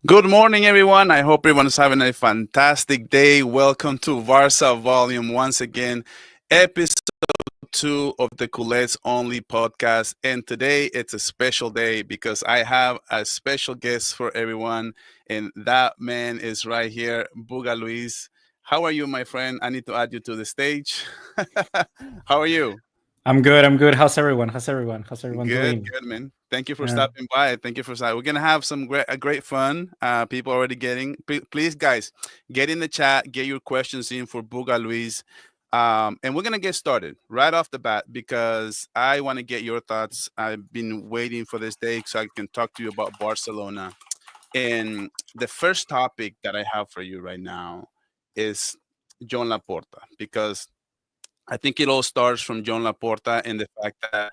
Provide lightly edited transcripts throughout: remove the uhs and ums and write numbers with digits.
Good morning, everyone. I hope everyone's having a fantastic day. Welcome to Barça Volume once again, episode two of the Culés Only podcast. And today it's a special day because I have a special guest for everyone, and that man is right here, Bugaliis. How are you, my friend? I need to add you to the stage. How are you? I'm good. I'm good. How's everyone? How's everyone Good, doing? good, man. Thank you for Yeah. stopping by. Thank you for stopping. We're gonna have some great fun. People already getting. Please, guys, get in the chat. Get your questions in for Buga Luis, and we're gonna get started right off the bat because I want to get your thoughts. I've been waiting for this day so I can talk to you about Barcelona. And the first topic that I have for you right now is Joan Laporta because I think it all starts from Joan Laporta and the fact that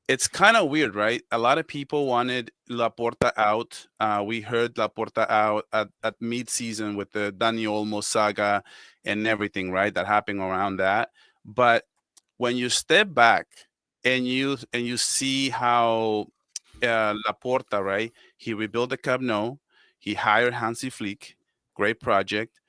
it's kind of weird, right? A lot of people wanted Laporta out. We heard Laporta out at mid-season with the Dani Olmo saga and everything, right? That happened around that. But when you step back and you see how Laporta, right? He rebuilt the Camp Nou. He hired Hansi Flick. Great project.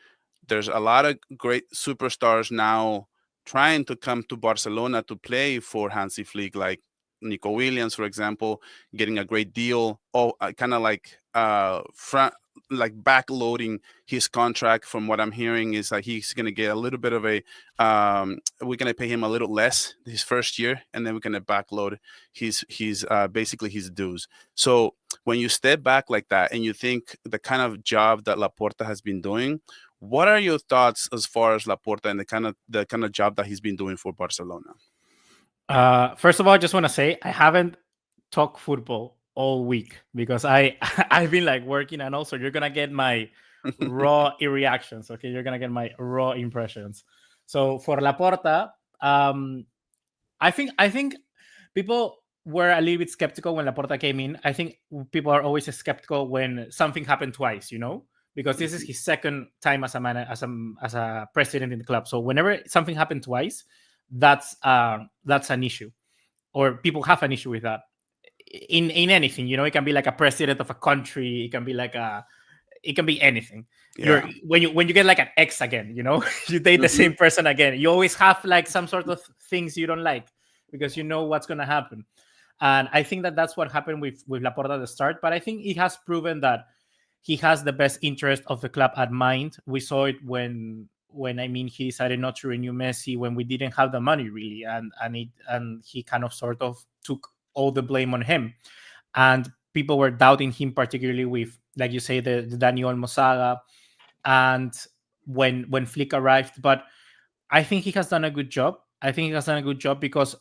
There's a lot of great superstars now trying to come to Barcelona to play for Hansi Flick, like Nico Williams, for example, getting a great deal. Oh, kind of front, like backloading his contract. From what I'm hearing, is that he's going to get a little bit of a. We're going to pay him a little less his first year, and then we're going to backload his basically his dues. So when you step back like that and you think the kind of job that Laporta has been doing, what are your thoughts as far as Laporta and the kind of job that he's been doing for Barcelona? First of all, I just want to say I haven't talked football all week because I I've been like working, and also you're gonna get my raw reactions. Okay, you're gonna get my raw impressions. So for Laporta, um, I think people were a little bit skeptical when Laporta came in. I think people are always skeptical when something happened twice, because this is his second time as a man as a president in the club. So whenever something happened twice, that's an issue, or people have an issue with that in anything. It can be like a president of a country. It can be anything. You're Yeah, when you get like an ex again, you date the hmm same person again. You always have like some sort of things you don't like because you know what's gonna happen. And I think that that's what happened with Laporta at the start. But I think he has proven that he has the best interest of the club at mind. We saw it when I mean he decided not to renew Messi when we didn't have the money really, and he kind of sort of took all the blame on him, and people were doubting him, particularly with, like you say, the Dani Olmo saga, and when Flick arrived. But I think he has done a good job. I think he has done a good job because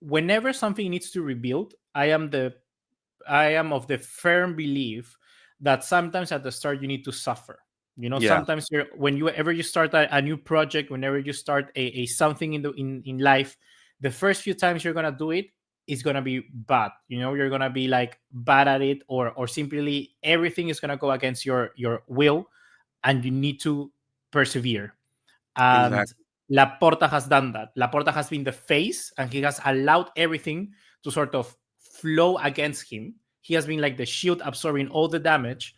whenever something needs to rebuild, I am of the firm belief that sometimes at the start you need to suffer. yeah, Sometimes when you ever you start a new project, whenever you start a something in life, the first few times you're gonna do it is gonna be bad. You're gonna be like bad at it, or simply everything is gonna go against your will, and you need to persevere. And exactly. Laporta has done that. Laporta has been the face, and he has allowed everything to sort of flow against him. He has been like the shield absorbing all the damage.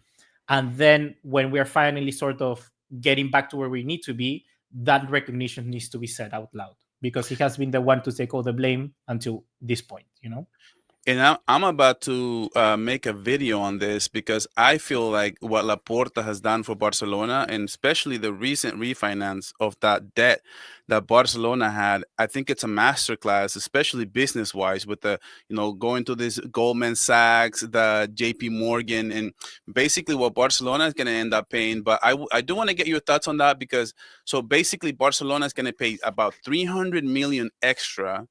And then when we are finally sort of getting back to where we need to be, that recognition needs to be said out loud because he has been the one to take all the blame until this point. And I'm about to make a video on this because I feel like what Laporta has done for Barcelona, and especially the recent refinance of that debt that Barcelona had, I think it's a masterclass, especially business wise, with the going to this Goldman Sachs, the J.P. Morgan, and basically what Barcelona is going to end up paying. But I do want to get your thoughts on that because so basically Barcelona is going to pay about 300 million extra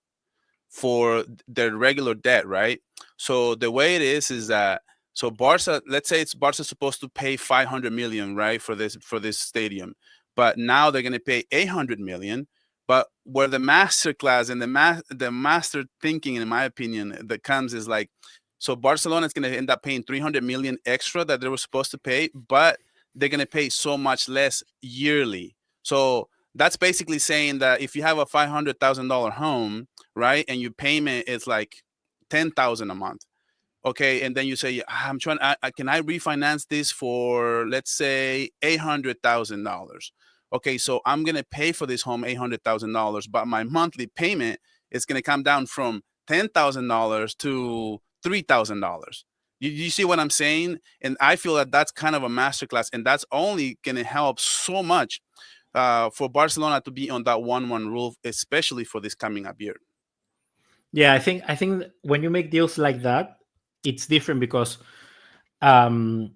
for their regular debt, right? So the way it is that so Barca, let's say it's Barca supposed to pay 500 million, right, for this stadium, but now they're going to pay 800 million. But where the master class and the master thinking, in my opinion, that comes is like, so Barcelona is going to end up paying 300 million extra that they were supposed to pay, but they're going to pay so much less yearly. So that's basically saying that if you have a $500,000 home, right, and your payment is like 10,000 a month, Okay, and then you say, I'm trying. Can I refinance this for, let's say, $800,000? Okay, so I'm gonna pay for this home $800,000, but my monthly payment is gonna come down from $10,000 to $3,000. You see what I'm saying? And I feel that that's kind of a masterclass, and that's only gonna help so much for Barcelona to be on that 1-1 rule, especially for this coming up year. Yeah, I think when you make deals like that, it's different because um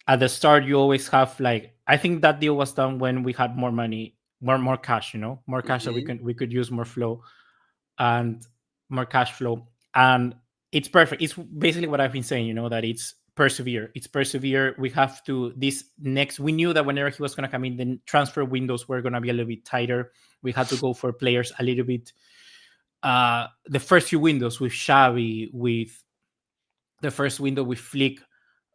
at the start you always have like, I think that deal was done when we had more money, more cash, more cash that Hmm. we could use more flow and more cash flow. And it's perfect. It's basically what I've been saying, that it's persevere. We have to this next, we knew that whenever he was going to come in, the transfer windows were going to be a little bit tighter. We had to go for players a little bit, the first few windows with Xavi, with the first window with Flick,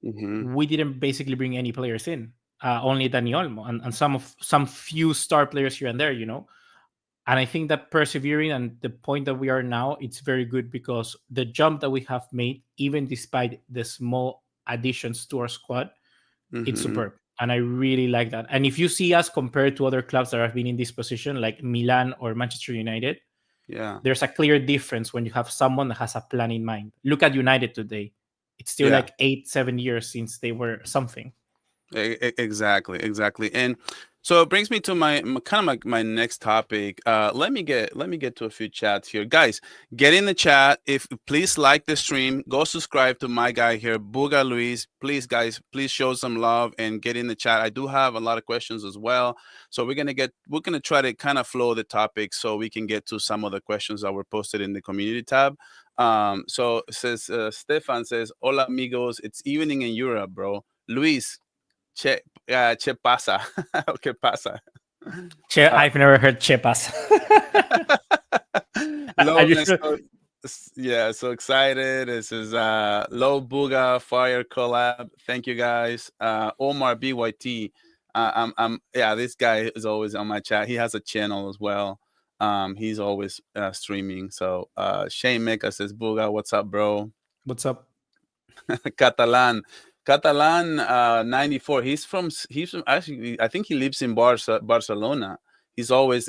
Hmm. we didn't basically bring any players in. Only Dani Olmo and some few star players here and there. And I think that persevering and the point that we are now, it's very good because the jump that we have made, even despite the small additions to our squad, it's Hmm. superb. And I really like that. And if you see us compared to other clubs that have been in this position, like Milan or Manchester United, Yeah. there's a clear difference when you have someone that has a plan in mind. Look at United today. It's still Yeah. like 8, 7 years since they were something. Exactly, exactly. And so it brings me to my kind of my next topic. Let me get to a few chats here, guys. Get in the chat. If please like the stream, go subscribe to my guy here, Bugaliis. Please, guys, please show some love and get in the chat. I do have a lot of questions as well, so we're gonna try to kind of flow the topic so we can get to some of the questions that were posted in the community tab. So it says Stefan says, "Hola amigos, it's evening in Europe, bro." Luis, che pasa? ¿Qué pasa? Uh, I've never heard Chepas. Are you Logan is sure? yeah, so excited. This is Low Buga Fire collab. Thank you guys. Omar BYT. Yeah, this guy is always on my chat. He has a channel as well. He's always streaming. So Shane Mecca says, Buga, what's up, bro? What's up? Catalan. Catalan 94. He's from actually, I think he lives in Barcelona. He's always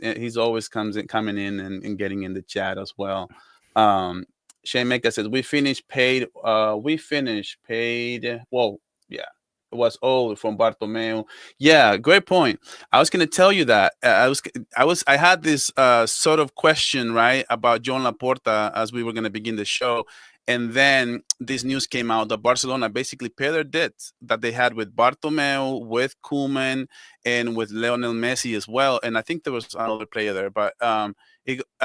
coming in and getting in the chat as well. Um Shane Mecca says we finished paid. Whoa, yeah. It was old from Bartomeu. Yeah, great point. I was gonna tell you that. I had this sort of question, right, about Joan Laporta as we were gonna begin the show, and then this news came out that Barcelona basically paid their debts that they had with Bartomeu, with Koeman, and with Lionel Messi as well. And I think there was another player there, but I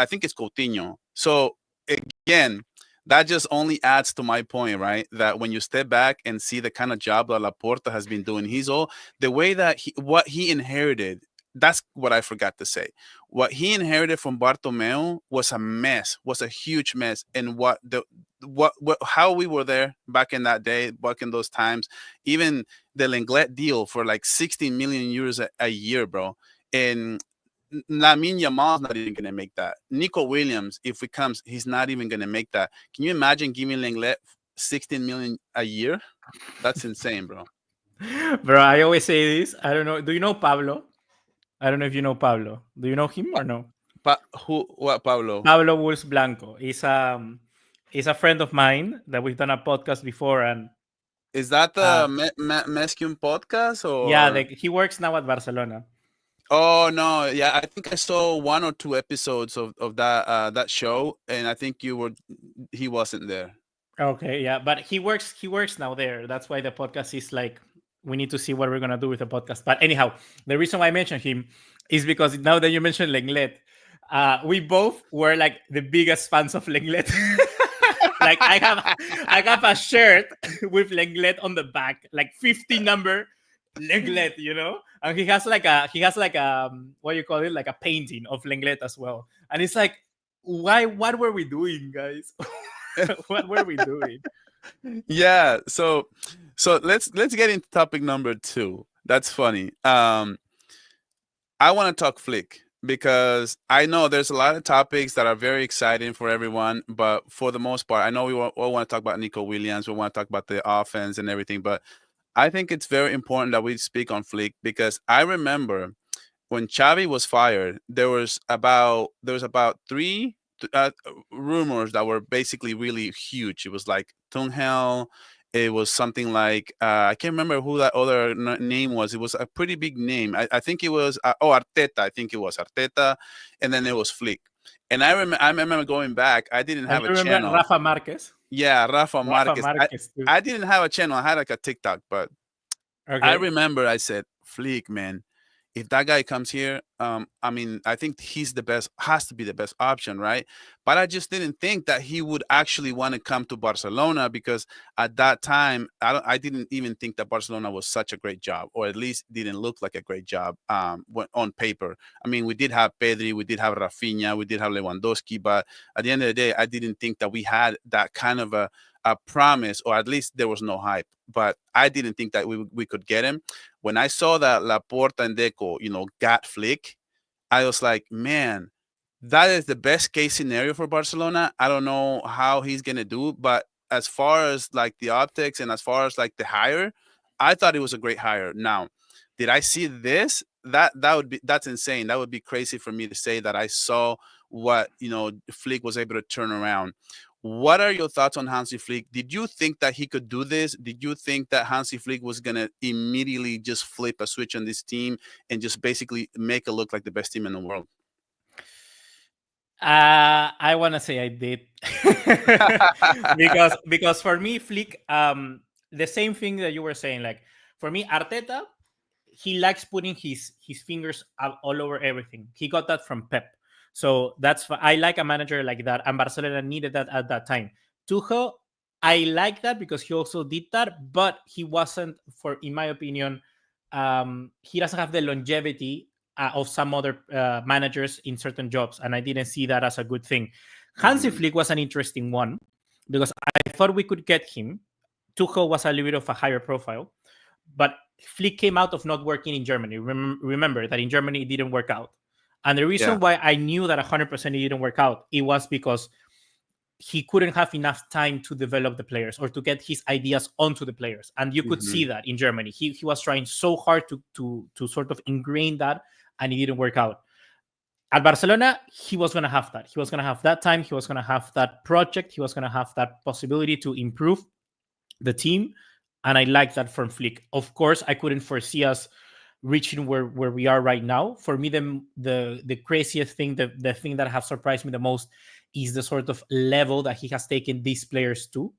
think it's Coutinho. So again, that just only adds to my point, right? That when you step back and see the kind of job that Laporta has been doing, the way that what he inherited. That's what I forgot to say. What he inherited from Bartomeu was a mess, was a huge mess. And how we were there back in that day, back in those times, even the Lenglet deal for like 16 million euros a year, bro. And Lamine Yamal's not even gonna make that. Nico Williams, if it comes, he's not even gonna make that. Can you imagine giving Lenglet 16 million a year? That's insane, bro. Bro, I always say this. I don't know. Do you know Pablo? I don't know if you know Pablo. Do you know him or no? What, Pablo? Pablo Wolves Blanco. He's a friend of mine that we've done a podcast before, and Is that uh, the Mescun podcast yeah, or? he works now at Barcelona. Oh no, yeah, I think I saw one or two episodes of that show, and I think he wasn't there. Okay, yeah, but he works now there. That's why the podcast is like, we need to see what we're gonna do with the podcast. But anyhow, the reason why I mentioned him is because now that you mentioned Lenglet, we both were like the biggest fans of Lenglet. Like I have a shirt with Lenglet on the back, like 50 number Lenglet, and he has like a what you call it, like a painting of Lenglet as well. And it's like, why? What were we doing, guys? What were we doing? Yeah, so let's get into topic number two. That's funny. I want to talk Flick. because I know there's a lot of topics that are very exciting for everyone, but for the most part, I know we all want to talk about Nico Williams, we want to talk about the offense and everything, but I think it's very important that we speak on Flick because I remember when Xavi was fired, there was about three rumors that were basically really huge. It was like Tunghel. It was something like I can't remember who that other name was. It was a pretty big name. I think it was Arteta. I think it was Arteta, and then it was Flick. And I remember going back. I didn't And have a you remember channel. Rafa Marquez? Yeah, Rafa Rafa Marquez. I Marquez too. I didn't have a channel. I had like a TikTok, but I Okay. remember I said, Flick, man, if that guy comes here, I mean, I think he's the best, has to be the best option, right? But I just didn't think that he would actually want to come to Barcelona because at that time, I didn't even think that Barcelona was such a great job, or at least didn't look like a great job on paper. I mean, we did have Pedri, we did have Rafinha, we did have Lewandowski, but at the end of the day, I didn't think that we had that kind of a promise, or at least there was no hype. But I didn't think that we could get him. When I saw that Laporta and Deco, got Flick, I was like, man, that is the best case scenario for Barcelona. I don't know how he's gonna do, but as far as like the optics and as far as like the hire, I thought it was a great hire. Now, did I see this? That's insane. That would be crazy for me to say that I saw what Flick was able to turn around. What are your thoughts on Hansi Flick? Did you think that he could do this? Did you think that Hansi Flick was gonna immediately just flip a switch on this team and just basically make it look like the best team in the world? I want to say I did because for me, Flick, the same thing that you were saying. Like for me, Arteta, he likes putting his fingers all over everything. He got that from Pep, so I like a manager like that, and Barcelona needed that at that time. Tuchel, I like that because he also did that, but he wasn't, in my opinion, he doesn't have the longevity of some other managers in certain jobs, and I didn't see that as a good thing. Hansi Mhm. Flick was an interesting one because I thought we could get him. Tuchel was a little bit of a higher profile, but Flick came out of not working in Germany. Remember that in Germany it didn't work out, and the Yeah. reason why I knew that 100% it didn't work out, it was because he couldn't have enough time to develop the players or to get his ideas onto the players, and you could see Mhm. that in Germany. He was trying so hard to sort of ingrain that, and it didn't work out. At Barcelona, he was going to have that. He was going to have that time. He was going to have that project. He was going to have that possibility to improve the team. And I like that from Flick. Of course, I couldn't foresee us reaching where we are right now. For me, the craziest thing, the thing that have surprised me the most is the sort of level that he has taken these players to.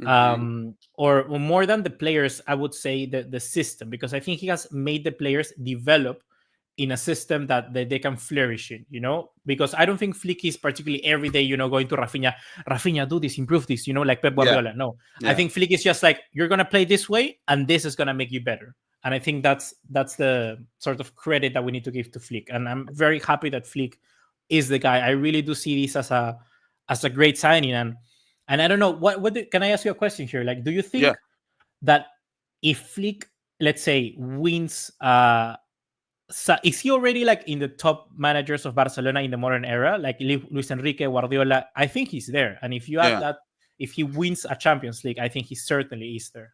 Mhm. Or more than the players, I would say the system, because I think he has made the players develop in a system that they can flourish in, because I don't think Flick is particularly every day, going to Rafinha, do this, improve this, like Pep Yeah. Guardiola. No, I Yeah. think Flick is just like, you're going to play this way and this is going to make you better. And I think that's the sort of credit that we need to give to Flick. And I'm very happy that Flick is the guy. I really do see this as a great signing. And I don't know, can I ask you a question here? Like, do you Yeah. think that if Flick, let's say, wins, so is he already like in the top managers of Barcelona in the modern era? Like Luis Enrique, Guardiola, I think he's there. And if you add Yeah. that, if he wins a Champions League, I think he certainly is there.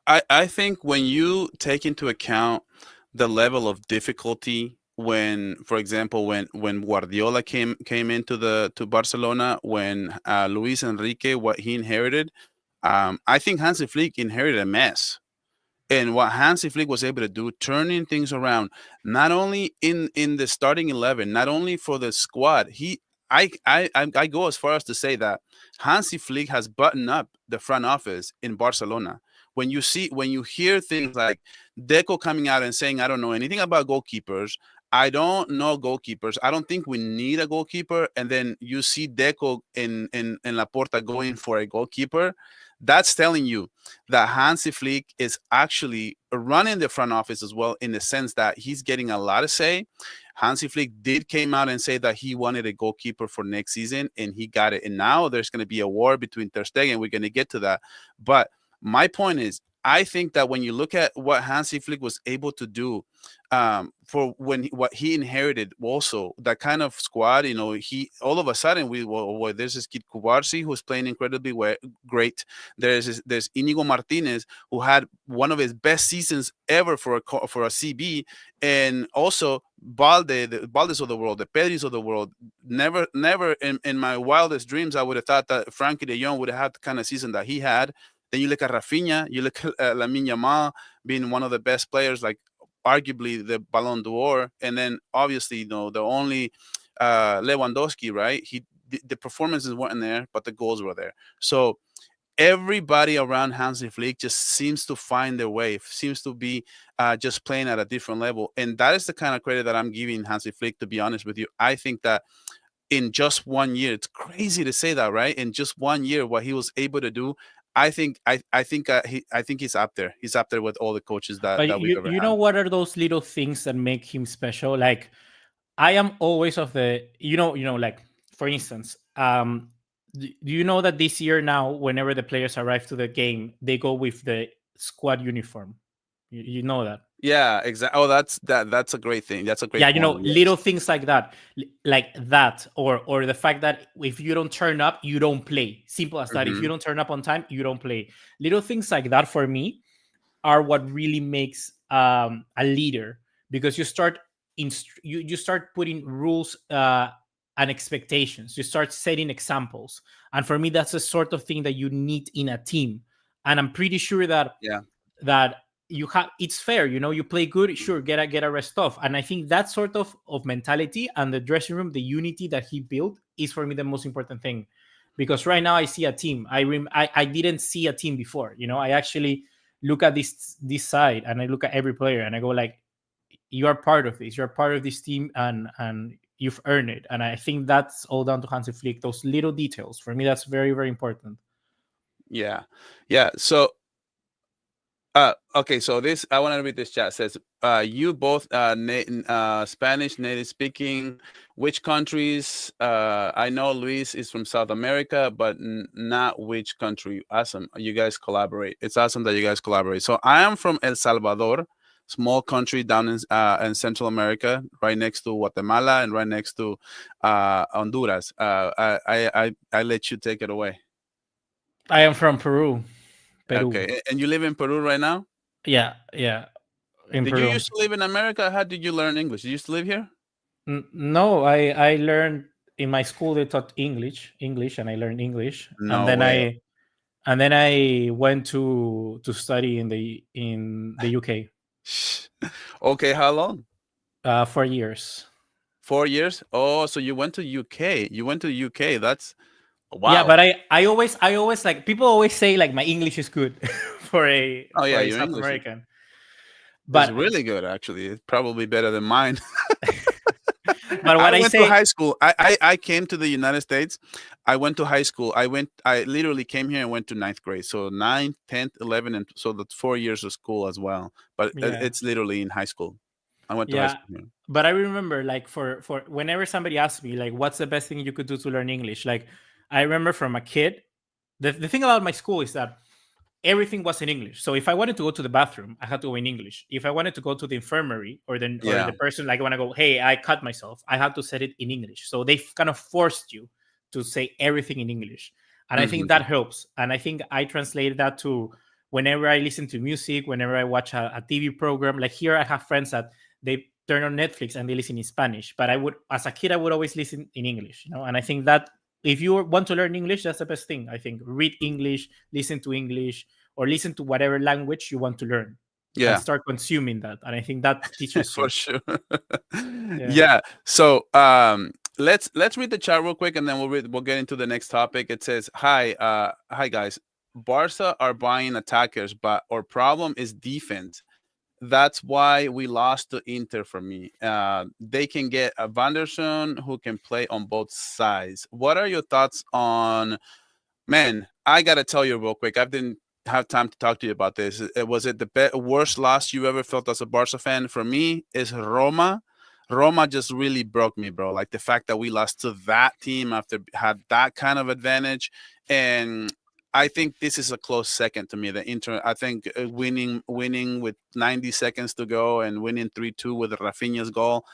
I think when you take into account the level of difficulty when, for example, when Guardiola came into the to Barcelona, when Luis Enrique, what he inherited, I think Hansi Flick inherited a mess. And what Hansi Flick was able to do, turning things around, not only in the starting 11, not only for the squad, I go as far as to say that Hansi Flick has buttoned up the front office in Barcelona. When you hear things like Deco coming out and saying, I don't know anything about goalkeepers. I don't know goalkeepers. I don't think we need a goalkeeper. And then you see Deco in Laporta going for a goalkeeper. That's telling you that Hansi Flick is actually running the front office as well, in the sense that he's getting a lot of say. Hansi Flick did came out and say that he wanted a goalkeeper for next season, and he got it. And now there's going to be a war between Ter Stegen. We're going to get to that. But my point is, I think that when you look at what Hansi Flick was able to do, for what he inherited, also that kind of squad, he all of a sudden there's this kid Kubarsi who's playing incredibly great. There's Inigo Martinez who had one of his best seasons ever for a CB, and also the Baldes of the world, the Pedris of the world. Never in my wildest dreams I would have thought that Frankie De Jong would have had the kind of season that he had. Then you look at Rafinha, you look at Lamine Yamal being one of the best players, like arguably the Ballon d'Or, and then obviously the only Lewandowski, right? The performances weren't there, but the goals were there. So everybody around Hansi Flick just seems to find their way, seems to be just playing at a different level, and that is the kind of credit that I'm giving Hansi Flick. To be honest with you, I think that in just 1 year, it's crazy to say that, right? In just 1 year, what he was able to do, I think he's up there. He's up there with all the coaches But that we've ever you had. know what are those little things that make him special? Like I am always of the like for instance, do you know that this year now, whenever the players arrive to the game, they go with the squad uniform. You know that. Yeah, exactly. Oh, that's a great thing. That's a Yeah, great point. Yes. little things like that, like that, or the fact that if you don't turn up, you don't play. Simple as that. If you Hmm. don't turn up on time, you don't play. Little things like that for me are what really makes a leader, because you start putting rules and expectations. You start setting examples, and for me, that's the sort of thing that you need in a team. And I'm pretty sure Yeah. that you have it's fair. You play good, sure, get a rest off. And I think that sort of mentality and the dressing room, the unity that he built, is for me the most important thing. Because right now I see a team. I didn't see a team before. I actually look at this side, and I look at every player, and I go like, you are part of this. You're part of this team, and you've earned it. And I think that's all down to Hansi Flick. Those little details, for me, that's very, very important. Yeah. Yeah. So okay, so this I want to read this chat. It says, you both Spanish native speaking. Which countries? I know Luis is from South America, but not which country. Awesome, you guys collaborate. It's awesome that you guys collaborate. So I am from El Salvador, small country down in Central America, right next to Guatemala and right next to Honduras. I let you take it away. I am from Peru. Okay, and you live in Peru right now? Yeah, in Did you Peru. used to live in America? How did you learn English? You used to live here? No, I learned in my school. They taught English, and I learned English, and No then way. I went to study in the UK, Okay, how long? 4 years. 4 years? Oh, so you went to UK. You went to UK. That's Yeah, wow. but I always like, people always say like my English is good for a Oh yeah, your South English American, is but really good actually. It's probably better than mine. but I what I went to say, high school. I came to the United States. I went to high school. I literally came here and went to ninth grade. So ninth, 10th, 11, and so that's 4 years of school as well. But yeah, it's literally in high school. I went to high yeah. school here. But I remember, like, for whenever somebody asks me like what's the best thing you could do to learn English, like I remember from a kid, the thing about my school is that everything was in English. So if I wanted to go to the bathroom, I had to go in English. If I wanted to go to the infirmary, or the Yeah. person, like, I want to go, hey, I cut myself, I had to say it in English. So they've kind of forced you to say everything in English. And I think Hmm. that helps. And I think I translated that to whenever I listen to music, whenever I watch a TV program. Like here, I have friends that they turn on Netflix and they listen in Spanish. But as a kid, I would always listen in English. And I think that if you want to learn English, that's the best thing. I think read English, listen to English, or listen to whatever language you want to learn, and Yeah. start consuming that. And I think that teaches For you. sure. Yeah. Yeah. So let's read the chat real quick and then we'll get into the next topic. It says, hi guys. Barca are buying attackers, but our problem is defense. That's why we lost to Inter for me. They can get a Vanderson who can play on both sides. What are your thoughts on, man, I got to tell you real quick. I didn't have time to talk to you about this. Was it the worst loss you ever felt as a Barca fan? For me, is Roma. Roma just really broke me, bro. Like the fact that we lost to that team after had that kind of advantage, and I think this is a close second to me. The Inter, I think winning with 90 seconds to go and winning 3-2 with Rafinha's goal.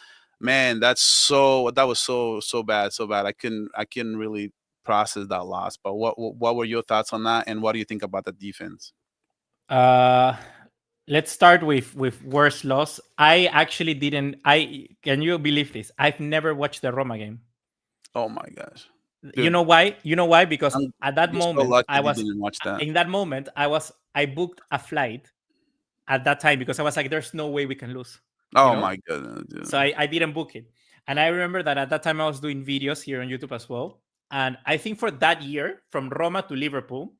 Man, that was so bad, so bad. I couldn't really process that loss. But what were your thoughts on that, and what do you think about the defense? Uh, let's start with worst loss. I actually didn't. I Can you believe this? I've never watched the Roma game. Oh my gosh, You dude, know why? You know why? Because I'm, at that you're so moment, lucky you didn't watch that. in that moment, I booked a flight at that time because I was like, there's no way we can lose, you Oh know? my goodness, So dude. I didn't book it. And I remember that at that time I was doing videos here on YouTube as well. And I think for that year, from Roma to Liverpool,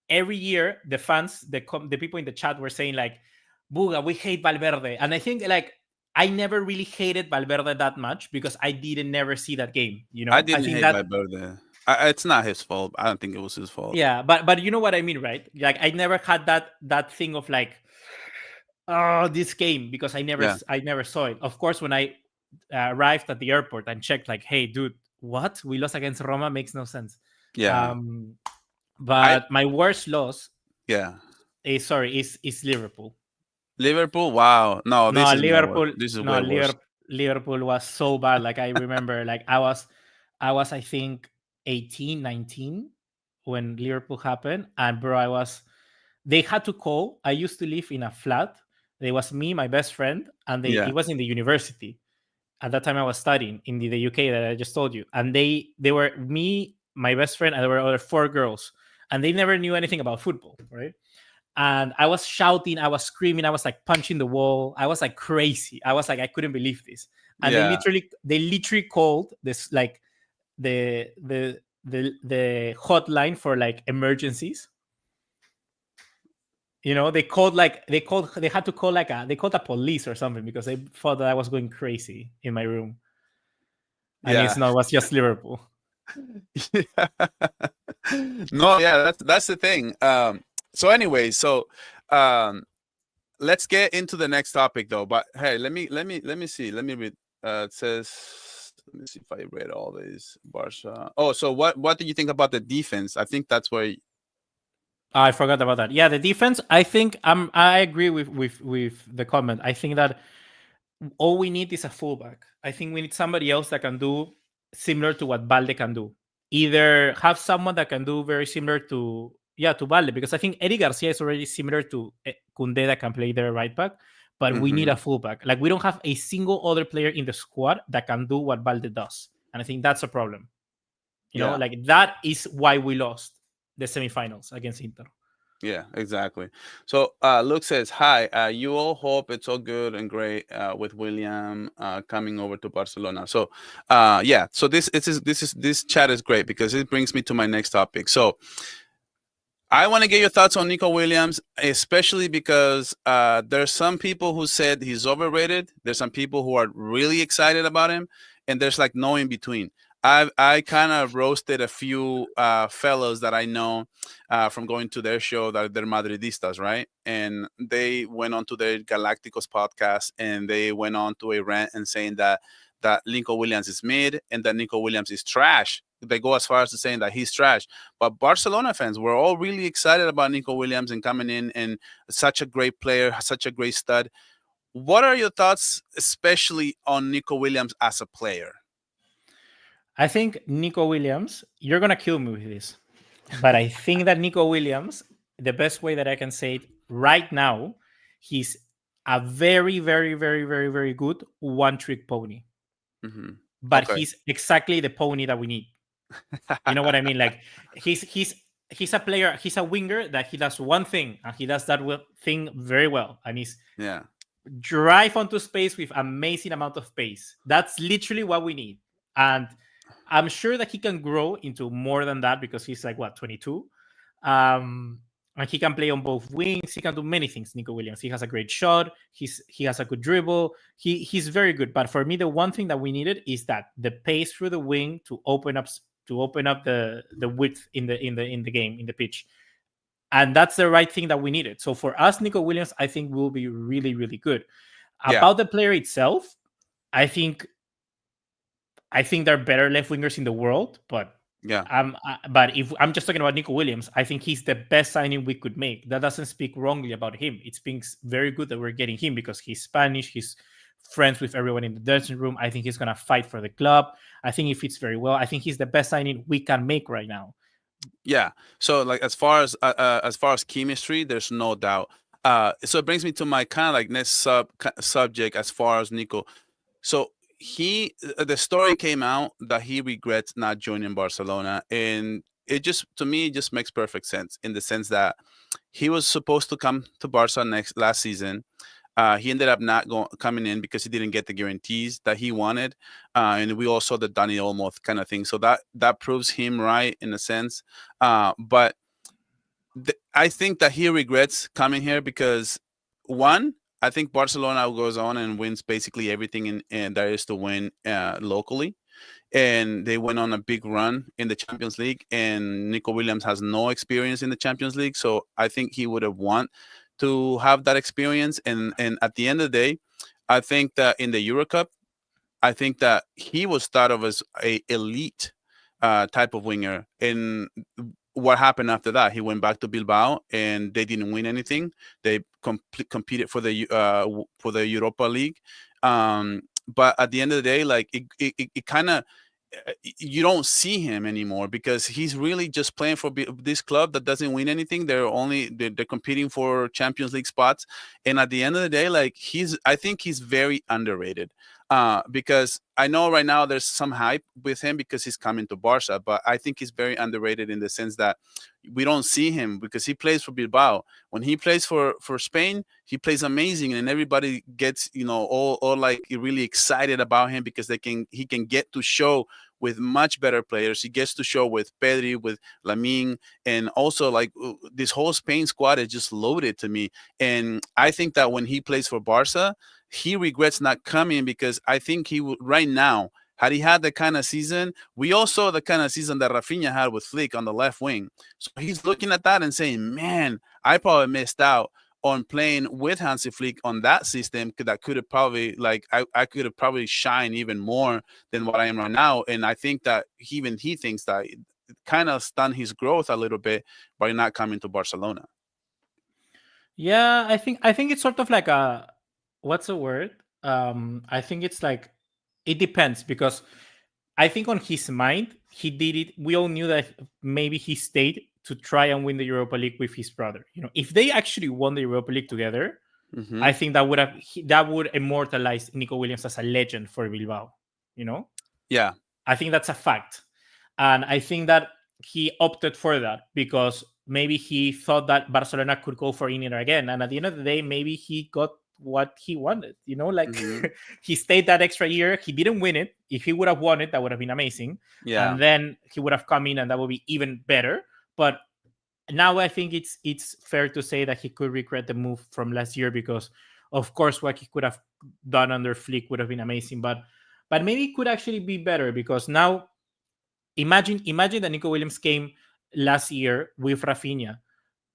every year the fans, the people in the chat were saying like, Buga, we hate Valverde. And I think like I never really hated Valverde that much because I didn't never see that game. I I didn't think hate that my brother. It's not his fault. I don't think it was his fault. yeah, but you know what I mean, right? Like I never had that thing of like, oh, this game because Yeah, I never saw it. Of course, when I arrived at the airport and checked, like, hey, dude, what we lost against Roma makes no sense. yeah. Um, I but my worst loss yeah. is Liverpool. Liverpool. Wow. No, this No, is my worst. Liverpool. This is No, way worse. Liverpool was so bad. Like I remember, like I think 18, 19 when Liverpool happened, and bro, They had to call. I used to live in a flat. There was me, my best friend, and Yeah. it was in the university. At that time, I was studying in the UK that I just told you, and they were me, my best friend, and there were other four girls, and they never knew anything about football, right? And I was shouting, I was screaming, I was like punching the wall, I was like crazy. I was like, I couldn't believe this. And Yeah. they literally called this like the hotline for like emergencies. They had to call they called the police or something because they thought that I was going crazy in my room. And Yeah. it was just Liverpool. No, yeah, that's the thing. So anyway, um let's get into the next topic though. But hey, let me see. Let me read. It says, let me see if I read all these Barca. Oh, so what do you think about the defense? I think that's where. I forgot about that. Yeah, the defense. I think I agree with the comment. I think that all we need is a fullback. I think we need somebody else that can do similar to what Balde can do. Either have someone that can do very similar to Balde, because I think Eddie Garcia is already similar to Kunde that can play their right back, but we need Mhm. a fullback. Like we don't have a single other player in the squad that can do what Balde does, and I think that's a problem. Yeah. Like that is why we lost the semifinals against Inter. Yeah, exactly. So Luke says, "Hi, you all hope it's all good and great with William coming over to Barcelona." So, yeah, so this chat is great because it brings me to my next topic. So, I want to get your thoughts on Nico Williams, especially because there's some people who said he's overrated. There's some people who are really excited about him, and there's like no in between. I kind of roasted a few fellows that I know from going to their show that they're Madridistas, right? And they went on to their Galacticos podcast and they went on to a rant and saying that Nico Williams is mid and that Nico Williams is trash. They go as far as to saying that he's trash. But Barcelona fans were all really excited about Nico Williams and coming in and such a great player, such a great stud. What are your thoughts, especially on Nico Williams as a player? I think Nico Williams, you're gonna kill me with this, but I think that Nico Williams, the best way that I can say it right now, he's a very, very, very, very, very good one-trick pony. Hmm. But Okay. he's exactly the pony that we need. You know what I mean? Like he's a player, he's a winger that he does one thing and he does that thing very well, and he's Yeah. drive onto space with amazing amount of pace. That's literally what we need. And I'm sure that he can grow into more than that because he's like what 22. And he can play on both wings. He can do many things. Nico Williams. He has a great shot. He has a good dribble. He's very good. But for me, the one thing that we needed is that the pace through the wing to open up the width in the game in the pitch, and that's the right thing that we needed. So for us, Nico Williams, I think will be really, really good. Yeah. About the player itself, I think there are better left wingers in the world, but Yeah. But if I'm just talking about Nico Williams, I think he's the best signing we could make. That doesn't speak wrongly about him. It speaks very good that we're getting him because he's Spanish. He's friends with everyone in the dressing room. I think he's gonna fight for the club. I think he fits very well. I think he's the best signing we can make right now. Yeah. So like as far as chemistry, there's no doubt. So it brings me to my kind of like next subject as far as Nico. So the story came out that he regrets not joining Barcelona, and it just to me it just makes perfect sense in the sense that he was supposed to come to Barca last season. He ended up not coming in because he didn't get the guarantees that he wanted, and we all saw the Dani Olmo kind of thing. So that proves him right in a sense. But I think that he regrets coming here because one, I think Barcelona goes on and wins basically everything in there is to win locally, and they went on a big run in the Champions League. And Nico Williams has no experience in the Champions League, so I think he would have want to have that experience. And at the end of the day, I think that in the Euro Cup, I think that he was thought of as a elite type of winger. And what happened after that? He went back to Bilbao, and they didn't win anything. They competed for the Europa League, but at the end of the day, like it kind of you don't see him anymore because he's really just playing for this club that doesn't win anything. They're competing for Champions League spots, and at the end of the day, like I think he's very underrated. Because I know right now there's some hype with him because he's coming to Barca, but I think he's very underrated in the sense that we don't see him because he plays for Bilbao. When he plays for Spain, he plays amazing, and everybody gets all like really excited about him because he can get to show with much better players. He gets to show with Pedri, with Lamine, and also like this whole Spain squad is just loaded to me. And I think that when he plays for Barca, he regrets not coming because I think he would right now. Had he had the kind of season, we all saw the kind of season that Rafinha had with Flick on the left wing. So he's looking at that and saying, man, I probably missed out on playing with Hansi Flick on that system that could have probably I could have probably shined even more than what I am right now. And I think that even he thinks that it kind of stunned his growth a little bit by not coming to Barcelona. Yeah, I think it's sort of like a what's the word? I think it's like it depends because I think on his mind he did it. We all knew that maybe he stayed to try and win the Europa League with his brother. If they actually won the Europa League together, Mm-hmm. I think that would immortalize Nico Williams as a legend for Bilbao. You know, Yeah. I think that's a fact. And I think that he opted for that because maybe he thought that Barcelona could go for Iniesta again. And at the end of the day, maybe he got what he wanted. Like Mm-hmm. he stayed that extra year. He didn't win it. If he would have won it, that would have been amazing. Yeah. And then he would have come in and that would be even better. But now I think it's fair to say that he could regret the move from last year because of course what he could have done under Flick would have been amazing. But maybe it could actually be better because now imagine that Nico Williams came last year with Rafinha.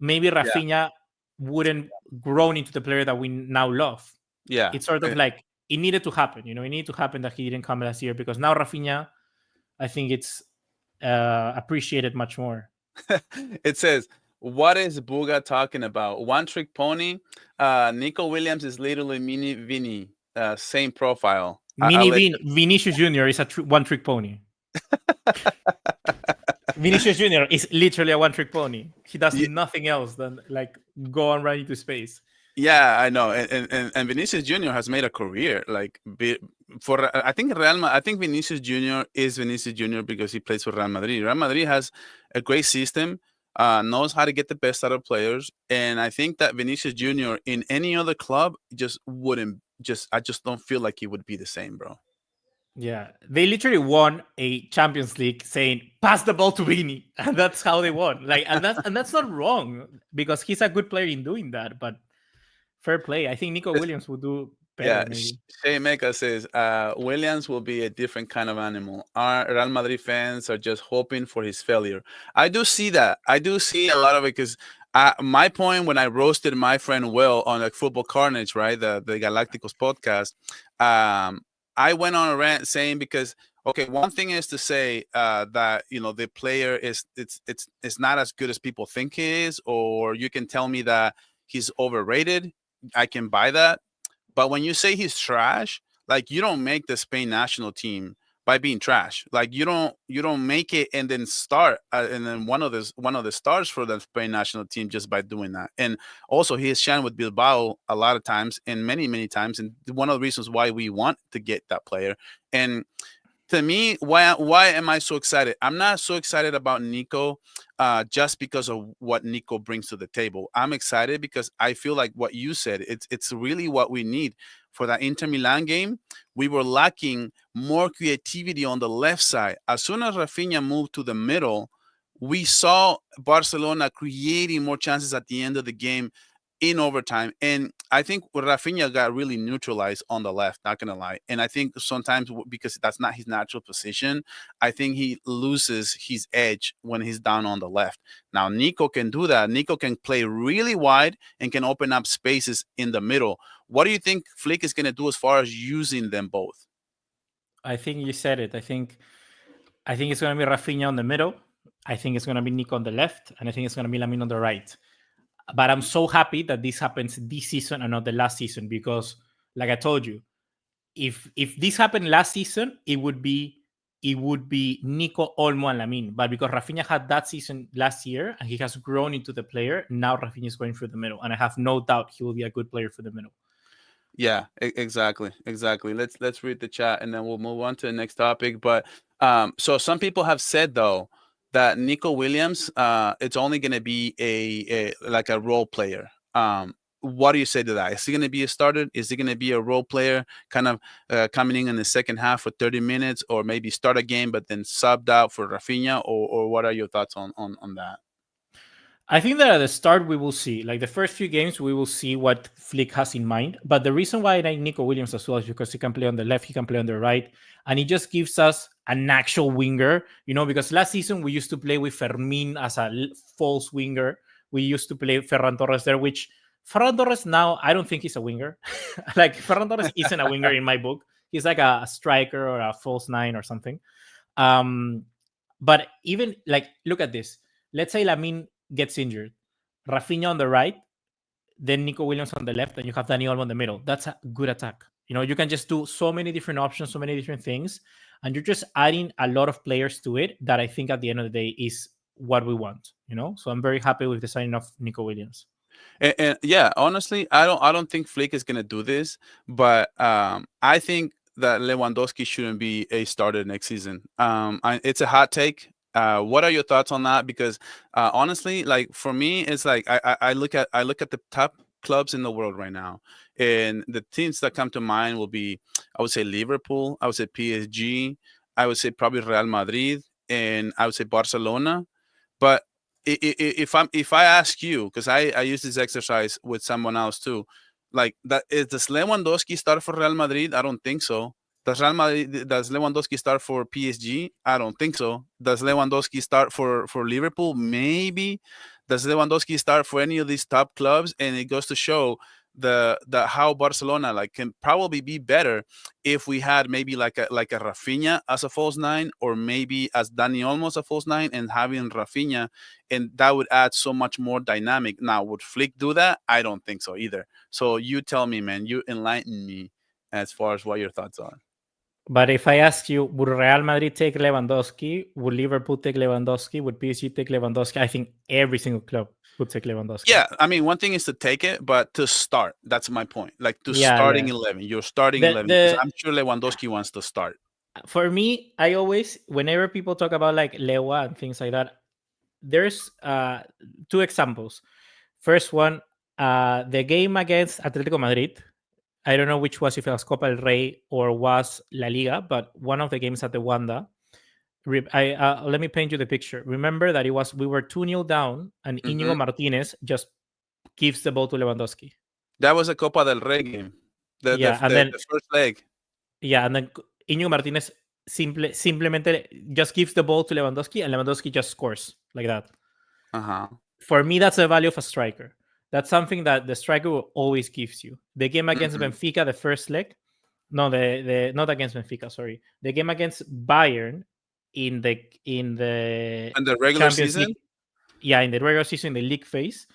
Maybe Yeah. Rafinha wouldn't grown into the player that we now love. Yeah. It's sort of like it needed to happen. It needed to happen that he didn't come last year because now Rafinha, I think it's appreciated much more. It says, what is Buga talking about? One trick pony? Nico Williams is literally mini Vinny. Same profile. I'll let Vinicius Junior is a one trick pony. Vinicius Junior is literally a one trick pony. He does you. nothing else than like go and run into space. Yeah, I know, and Vinicius Junior has made a career for I think I think Vinicius Junior is Vinicius Junior because he plays for Real Madrid. Real Madrid has a great system, knows how to get the best out of players, and I think that Vinicius Junior in any other club just wouldn't I just don't feel like he would be the same, bro. Yeah, they literally won a Champions League saying pass the ball to Vini, and that's how they won. And that's not wrong because he's a good player in doing that. But fair play. I think Nico Williams would do better, Yeah, maybe. Shea Mecca says Williams will be a different kind of animal. Our Real Madrid fans are just hoping for his failure. I do see that. I do see a lot of it because my point when I roasted my friend Will on like Football Carnage, right, the Galacticos podcast, I went on a rant saying because Okay, one thing is to say that the player it's not as good as people think he is, or you can tell me that he's overrated. I can buy that. But when you say he's trash, like you don't make the Spain national team by being trash. Like you don't make it and then start and then one of the stars for the Spain national team just by doing that. And also he has shined with Bilbao a lot of times and many times, and one of the reasons why we want to get that player. And to me, why am I so excited? I'm not so excited about Nico just because of what Nico brings to the table. I'm excited because I feel like what you said, it's really what we need for that Inter Milan game. We were lacking more creativity on the left side. As soon as Rafinha moved to the middle, we saw Barcelona creating more chances at the end of the game in overtime. And I think Rafinha got really neutralized on the left, not going to lie. And I think sometimes because that's not his natural position, I think he loses his edge when he's down on the left. Now, Nico can do that. Nico can play really wide and can open up spaces in the middle. What do you think Flick is going to do as far as using them both? I think you said it. I think it's going to be Rafinha on the middle. I think it's going to be Nico on the left, and I think it's going to be Lamine on the right. But I'm so happy that this happens this season and not the last season, because, like I told you, if this happened last season, it would be Nico, Olmo, and Lamine. But because Rafinha had that season last year and he has grown into the player, now Rafinha is going through the middle, and I have no doubt he will be a good player for the middle. Yeah, exactly. Let's read the chat and then we'll move on to the next topic. But so some people have said though that Nico Williams, it's only going to be a like a role player. What do you say to that? Is he going to be a starter? Is he going to be a role player, kind of coming in the second half for 30 minutes, or maybe start a game but then subbed out for Rafinha? Or what are your thoughts on that? I think that at the start we will see, like the first few games, we will see what Flick has in mind. But the reason why I like Nico Williams as well is because he can play on the left, he can play on the right, and he just gives us an actual winger. Because last season we used to play with Fermin as a false winger. We used to play Ferran Torres there, which Ferran Torres now I don't think he's a winger. Like Ferran Torres isn't a winger in my book. He's like a striker or a false nine or something. But even like look at this. Let's say Lamine gets injured, Rafinha on the right, then Nico Williams on the left, and you have Dani Olmo in the middle. That's a good attack. You can just do so many different options, so many different things, and you're just adding a lot of players to it that I think at the end of the day is what we want. So I'm very happy with the signing of Nico Williams. And yeah, honestly, I don't think Flick is gonna do this, but I think that Lewandowski shouldn't be a starter next season. It's a hot take. What are your thoughts on that? Because honestly, like for me, it's like I look at the top clubs in the world right now, and the teams that come to mind will be, I would say Liverpool, I would say PSG, I would say probably Real Madrid, and I would say Barcelona. But if I ask you, because I use this exercise with someone else too, like that is does Lewandowski start for Real Madrid? I don't think so. Does Lewandowski start for PSG? I don't think so. Does Lewandowski start for Liverpool? Maybe. Does Lewandowski start for any of these top clubs? And it goes to show the how Barcelona like can probably be better if we had maybe like a Rafinha as a false nine, or maybe as Dani Olmo as a false nine, and having Rafinha, and that would add so much more dynamic. Now, would Flick do that? I don't think so either. So you tell me, man. You enlighten me as far as what your thoughts are. But if I ask you, would Real Madrid take Lewandowski? Would Liverpool take Lewandowski? Would PSG take Lewandowski? I think every single club would take Lewandowski. Yeah, I mean, one thing is to take it, but to start, that's my point. Like to starting 11, you're starting 11 because I'm sure Lewandowski wants to start. For me, I always, whenever people talk about like Lewa and things like that, there's two examples. First one, the game against Atletico Madrid. I don't know which was, if it was Copa del Rey or was La Liga, but one of the games at the Wanda. Let me paint you the picture. Remember that we were 2-0 down, and Inigo Martinez just gives the ball to Lewandowski. That was a Copa del Rey game. The first leg. Yeah, and then Inigo Martinez simplemente just gives the ball to Lewandowski, and Lewandowski just scores like that. For me, that's the value of a striker. That's something that the striker will always gives you. The game against Benfica, the first leg, No, the not against Benfica. Sorry, the game against Bayern in the In the regular Champions season? League. Yeah, in the regular season, in the league phase,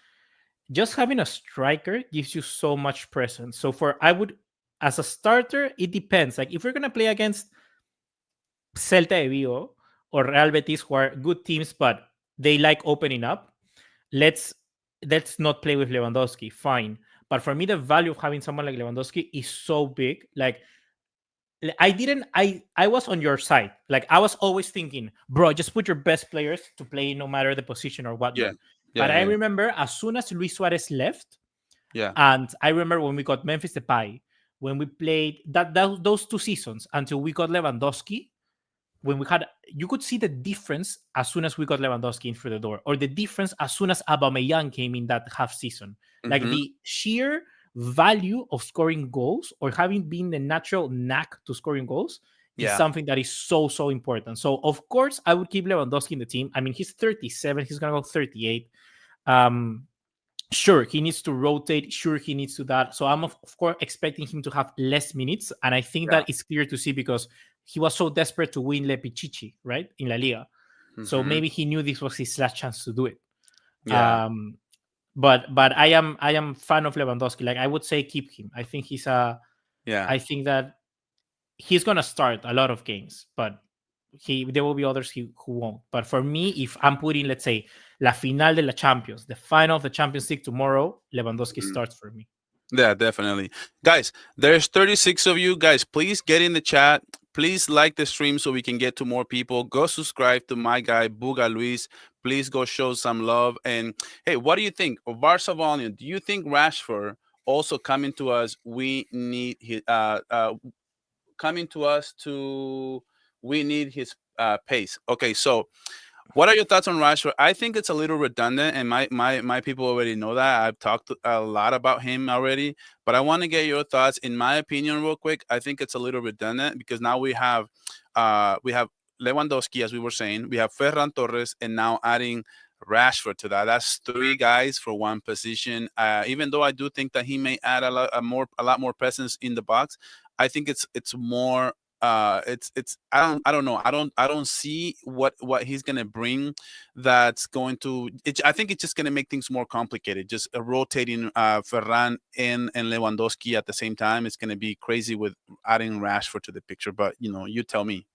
just having a striker gives you so much presence. So for I would, as a starter, it depends. Like if we're gonna play against Celta de Vigo or Real Betis, who are good teams, but they like opening up, let's let's not play with Lewandowski. Fine. But for me, the value of having someone like Lewandowski is so big. Like I was on your side. Like I was always thinking, bro, just put your best players to play no matter the position or Yeah. whatnot. Yeah. But I Yeah. remember as soon as Luis Suarez left, Yeah. and I remember when we got Memphis Depay, when we played those 2 seasons until we got Lewandowski, when we had, you could see the difference as soon as we got Lewandowski in through the door, or the difference as soon as Aubameyang came in that half season. Like Hmm. the sheer value of scoring goals or having been the natural knack to scoring goals is Yeah. something that is so important. So of course I would keep Lewandowski in the team. I mean, he's 37, he's gonna go 38. Um, sure, he needs to rotate. Sure, he needs to that. So I'm of course expecting him to have less minutes, and I think Yeah. that it's clear to see because he was so desperate to win Le Pichichi, right, in La Liga. So Hmm. maybe he knew this was his last chance to do it. Yeah. Um, but I am fan of Lewandowski. Like I would say, keep him. I think he's a. Yeah. I think that he's gonna start a lot of games, but there will be others who won't. But for me, if I'm putting, let's say, la final de la Champions, the final of the Champions League tomorrow, Lewandowski Mhm. starts for me. Yeah, definitely. Guys, there's 36 of you. Guys, please get in the chat. Please like the stream so we can get to more people. Go subscribe to my guy, Bugaliis. Please go show some love. And hey, what do you think of Barca volume? Do you think Rashford also coming to us? We need his coming to us to we need his pace. Okay, so what are your thoughts on Rashford? I think it's a little redundant, and my people already know that. I've talked a lot about him already, but I want to get your thoughts. In my opinion, real quick, I think it's a little redundant because now we have Lewandowski, as we were saying, we have Ferran Torres, and now adding Rashford to that. That's 3 guys for one position. Even though I do think that he may add a lot more presence in the box, I think it's more it's I don't know I don't see what he's gonna bring that's going to I think it's just gonna make things more complicated, just rotating Ferran and Lewandowski at the same time. It's gonna be crazy with adding Rashford to the picture, but you tell me.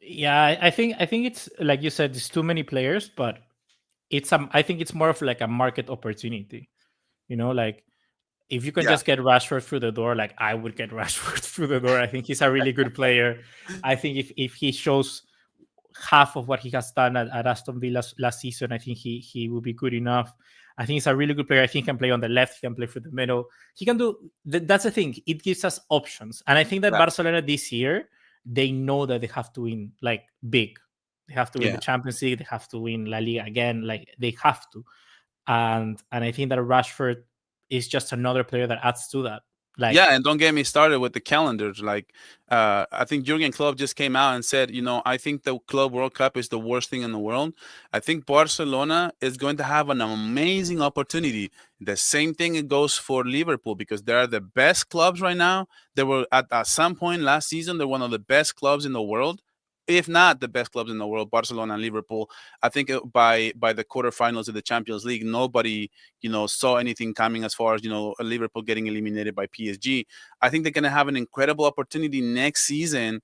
Yeah, I think it's like you said, there's too many players, but I think it's more of like a market opportunity. Like if you can Yeah. just get Rashford through the door, like I would get Rashford through the door. I think he's a really good player. I think if he shows half of what he has done at Aston Villa last season, I think he will be good enough. I think he's a really good player. I think he can play on the left. He can play through the middle. He can do. That's the thing. It gives us options, and I think that Yeah. Barcelona this year they know that they have to win like big. They have to win the Yeah. Champions League. They have to win La Liga again. Like they have to, and I think that Rashford is just another player that adds to that. Like, Yeah, and don't get me started with the calendars. Like, I think Jurgen Klopp just came out and said, I think the Club World Cup is the worst thing in the world. I think Barcelona is going to have an amazing opportunity. The same thing it goes for Liverpool because they are the best clubs right now. They were at some point last season, they're one of the best clubs in the world, if not the best clubs in the world. Barcelona and Liverpool. I think by the quarterfinals of the Champions League, nobody saw anything coming as far as Liverpool getting eliminated by PSG. I think they're going to have an incredible opportunity next season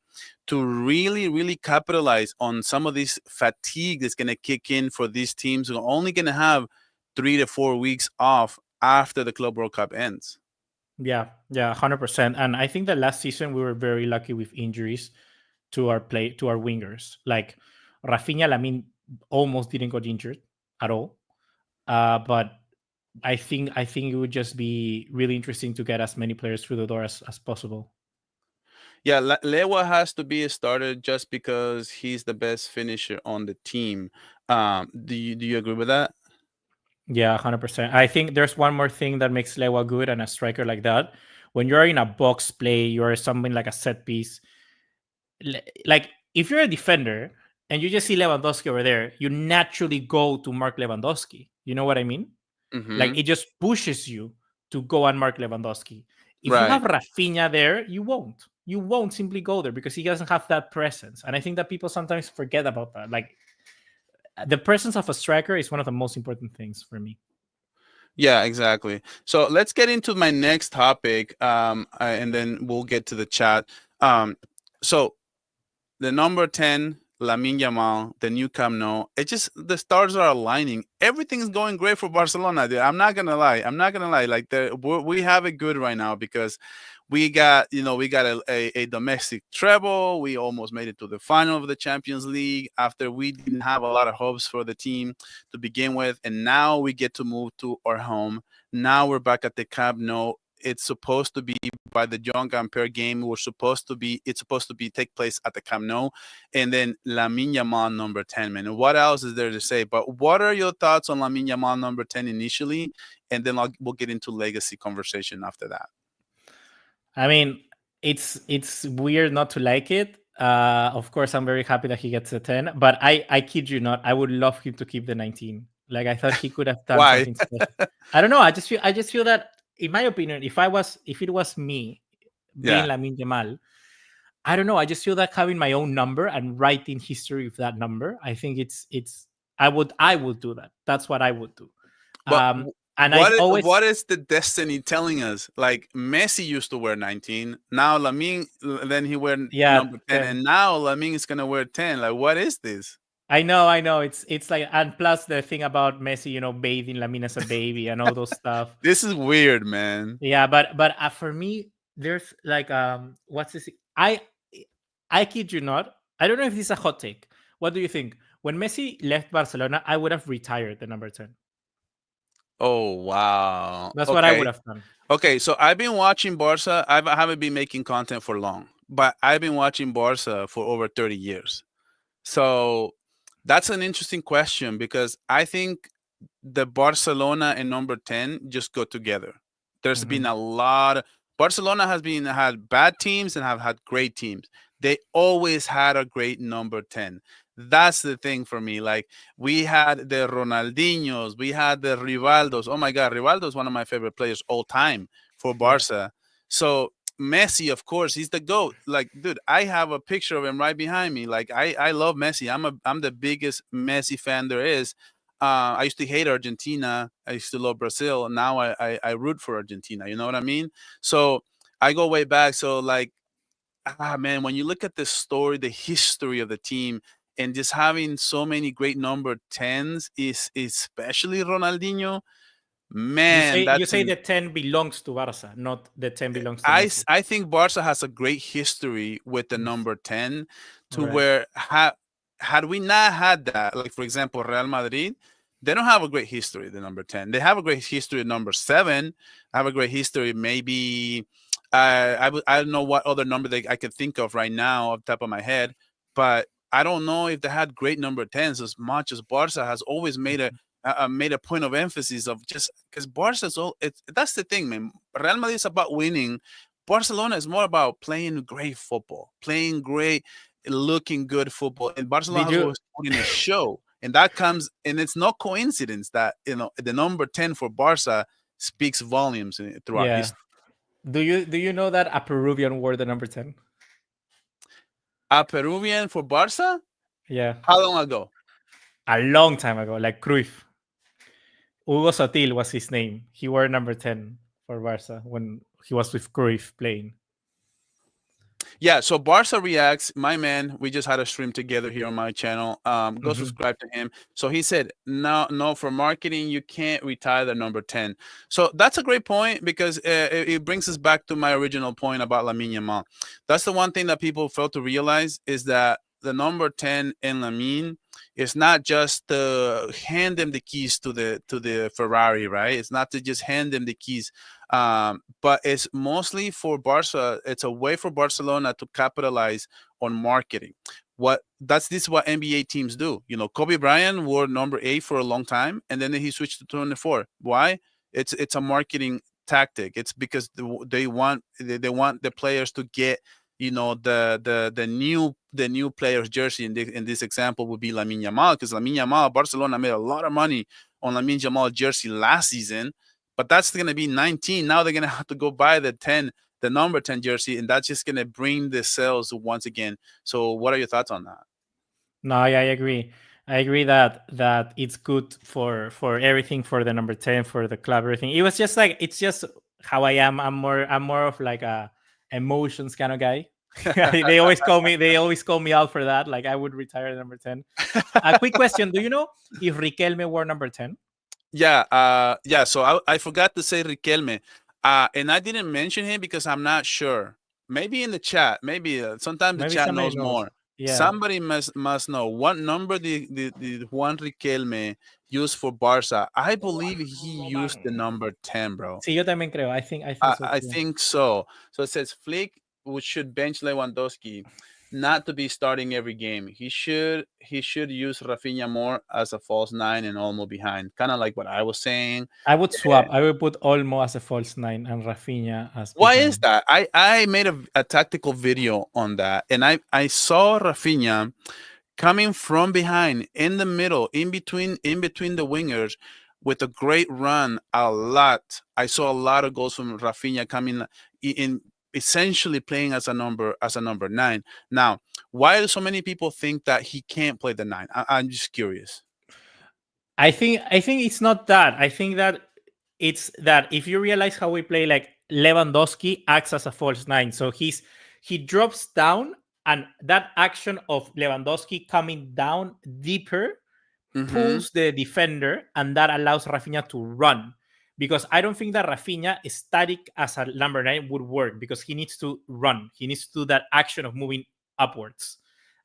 to really, really capitalize on some of this fatigue that's going to kick in for these teams who are only going to have 3 to 4 weeks off after the Club World Cup ends. yeah, 100%. And I think that last season we were very lucky with injuries to our wingers. Like Rafinha, Lamine almost didn't get injured at all. But I think it would just be really interesting to get as many players through the door as possible. Yeah, Lewa has to be a starter just because he's the best finisher on the team. Do you agree with that? Yeah, 100%. I think there's one more thing that makes Lewa good and a striker like that. When you're in a box play, you're something like a set piece. Like if you're a defender and you just see Lewandowski over there, you naturally go to mark Lewandowski. You know what I mean? Like Mm-hmm. it just pushes you to go and mark Lewandowski. If you have Right. Rafinha there, you won't. You won't simply go there because he doesn't have that presence. And I think that people sometimes forget about that. Like the presence of a striker is one of the most important things for me. Yeah, exactly. So let's get into my next topic, and then we'll get to the chat. So the number 10, Lamine Yamal, the new Camp Nou. It just the stars are aligning. Everything's going great for Barcelona, dude. I'm not gonna lie. I'm not gonna lie. Like we have it good right now because we got a domestic treble. We almost made it to the final of the Champions League after we didn't have a lot of hopes for the team to begin with, and now we get to move to our home. Now we're back at the Camp Nou. It's supposed to be by the John Gamper game. It's supposed to be take place at the Camp Nou, and then Lamine Yamal number 10. Man, what else is there to say? But what are your thoughts on Lamine Yamal number 10 initially, and then we'll get into legacy conversation after that. I mean, it's weird not to like it. Of course, I'm very happy that he gets a 10, but I kid you not, I would love him to keep the 19. Like I thought he could have done Why? something special. I don't know. I just feel that, in my opinion, if it was me being Yeah. Lamine Yamal, I don't know. I just feel that having my own number and writing history with that number, I think it's I would do that. That's what I would do. But And I always what is the destiny telling us? Like Messi used to wear 19. Now Lamine, then he wear yeah, number 10, 10. and now Lamine is gonna wear 10. Like, what is this? I know. It's like, and plus the thing about Messi, bathing Lamine as a baby and all those stuff. This is weird, man. Yeah, but for me, there's like what's this? I kid you not. I don't know if this is a hot take. What do you think? When Messi left Barcelona, I would have retired the number 10. Oh wow. That's what I would Okay. have done. Okay. So I've been watching Barca. I haven't been making content for long, but I've been watching Barca for over 30 years. So that's an interesting question because I think the Barcelona and number 10 just go together. There's been Mhm. a lot. Barcelona has been had bad teams and have had great teams. They always had a great number 10. That's the thing for me. Like we had the Ronaldinhos, we had the Rivaldos. Oh my God, Rivaldo is one of my favorite players all time for Yeah. Barca. So Messi, of course, he's the GOAT. Like, dude, I have a picture of him right behind me. Like, I love Messi. I'm the biggest Messi fan there is. I used to hate Argentina. I used to love Brazil. Now I root for Argentina. You know what I mean? So I go way back. So like, man, when you look at the story, the history of the team, and just having so many great number 10s, is especially Ronaldinho. You Man, say you that's say an the 10 belongs to Barca, not the 10 belongs to Messi. I think Barca has a great history with the Mm. number 10 to Right. where had we not had that, like for example, Real Madrid, they don't have a great history, the number 10. They have a great history at number 7. Have a great history, maybe I don't know what other number I could think of right now off the top of my head, but I don't know if they had great number 10s as much as Barca has always made a point of emphasis of just because Barca's all that's the thing, man. Real Madrid is about winning. Barcelona is more about playing great football, playing great, looking good football, and Barcelona Did has you always put in a show, and that comes, and it's no coincidence that the number 10 for Barca speaks volumes throughout Yeah. history. Do you know that a Peruvian wore the number 10? A Peruvian for Barca? Yeah. How long ago? A long time ago, like Cruyff. Hugo Sotil was his name. He wore number 10 for Barca when he was with Cruyff playing. Yeah, so Barca Reacts, my man, we just had a stream together here on my channel. Go Mhm. subscribe to him. So he said, no, for marketing, you can't retire the number 10. So that's a great point because it brings us back to my original point about Lamine Yamal. That's the one thing that people fail to realize is that the number 10 in Lamine is not just to hand them the keys to the Ferrari, right? It's not to just hand them the keys, but it's mostly for Barca. It's a way for Barcelona to capitalize on marketing. This is what NBA teams do. Kobe Bryant wore number 8 for a long time, and then he switched to 24. Why? It's a marketing tactic. It's because they want the players to get the new player's jersey. In this example would be Lamine Yamal, because Lamine Yamal, Barcelona made a lot of money on Lamine Yamal jersey last season, but that's going to be 19. Now they're going to have to go buy the 10, the number 10 jersey, and that's just going to bring the sales once again. So what are your thoughts on that? No, yeah, I agree. I agree that it's good for everything, for the number 10, for the club, everything. It was just like, it's just how I am. I'm more of like a emotions kind of guy. They always call me out for that. Like, I would retire number 10. A quick question: do you know if Riquelme wore number 10? Yeah, yeah. So I forgot to say Riquelme, and I didn't mention him because I'm not sure. Maybe in the chat, maybe sometimes the Maybe chat somebody knows knows. more. Yeah. Somebody must know what number the Juan Riquelme used for Barca. I believe he used the number 10, bro. Sí, yo también creo. I think so I too. think so. So it says Flick should bench Lewandowski, not to be starting every game. He should use Rafinha more as a false nine and Olmo behind. Kind of like what I was saying. I would swap. I would put Olmo as a false nine and Rafinha as Why is behind. that? I made a tactical video on that, and I saw Rafinha coming from behind, in the middle, in between the wingers, with a great run. A lot. I saw a lot of goals from Rafinha coming in, essentially playing as a number 9. Now, why do so many people think that he can't play the 9? I'm just curious. I think it's not that. I think that it's that if you realize how we play, like Lewandowski acts as a false nine. So he drops down, and that action of Lewandowski coming down deeper Mm-hmm. pulls the defender, and that allows Rafinha to run. Because I don't think that Rafinha static as a number 9 would work, because he needs to run. He needs to do that action of moving upwards.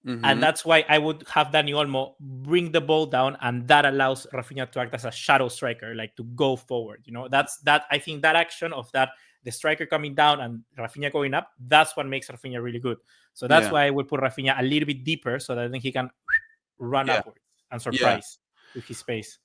And Mm-hmm. that's why I would have Dani Olmo bring the ball down, and that allows Rafinha to act as a shadow striker, like to go forward. That's that. I think that action of that, the striker coming down and Rafinha going up, that's what makes Rafinha really good. So that's Yeah. why I would put Rafinha a little bit deeper, so that then he can run Yeah. upwards and Yeah. surprise with his pace.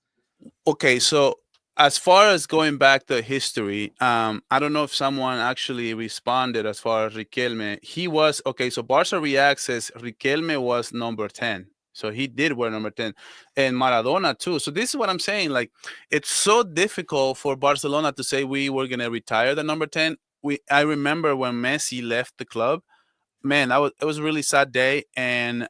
Okay, so as far as going back to history, I don't know if someone actually responded as far as Riquelme. He was okay. So Barca React says Riquelme was number 10. So he did wear number 10, and Maradona too. So this is what I'm saying. Like, it's so difficult for Barcelona to say we were gonna retire the number 10. I remember when Messi left the club, man, it was a really sad day, and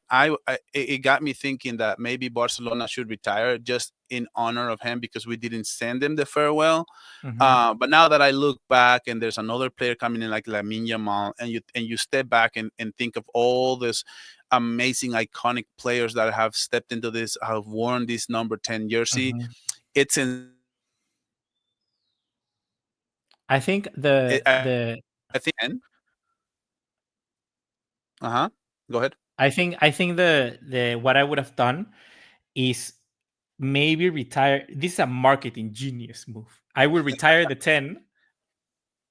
it got me thinking that maybe Barcelona should retire just in honor of him, because we didn't send him the farewell. Mhm. But now that I look back and there's another player coming in like Lamine Yamal, and you step back and think of all this amazing iconic players that have stepped into this, have worn this number 10 jersey, Mhm. it's insane to think that I think it, the I the think. Uh-huh. Go ahead. I think the what I would have done is maybe retire. This is a marketing genius move. I will retire the 10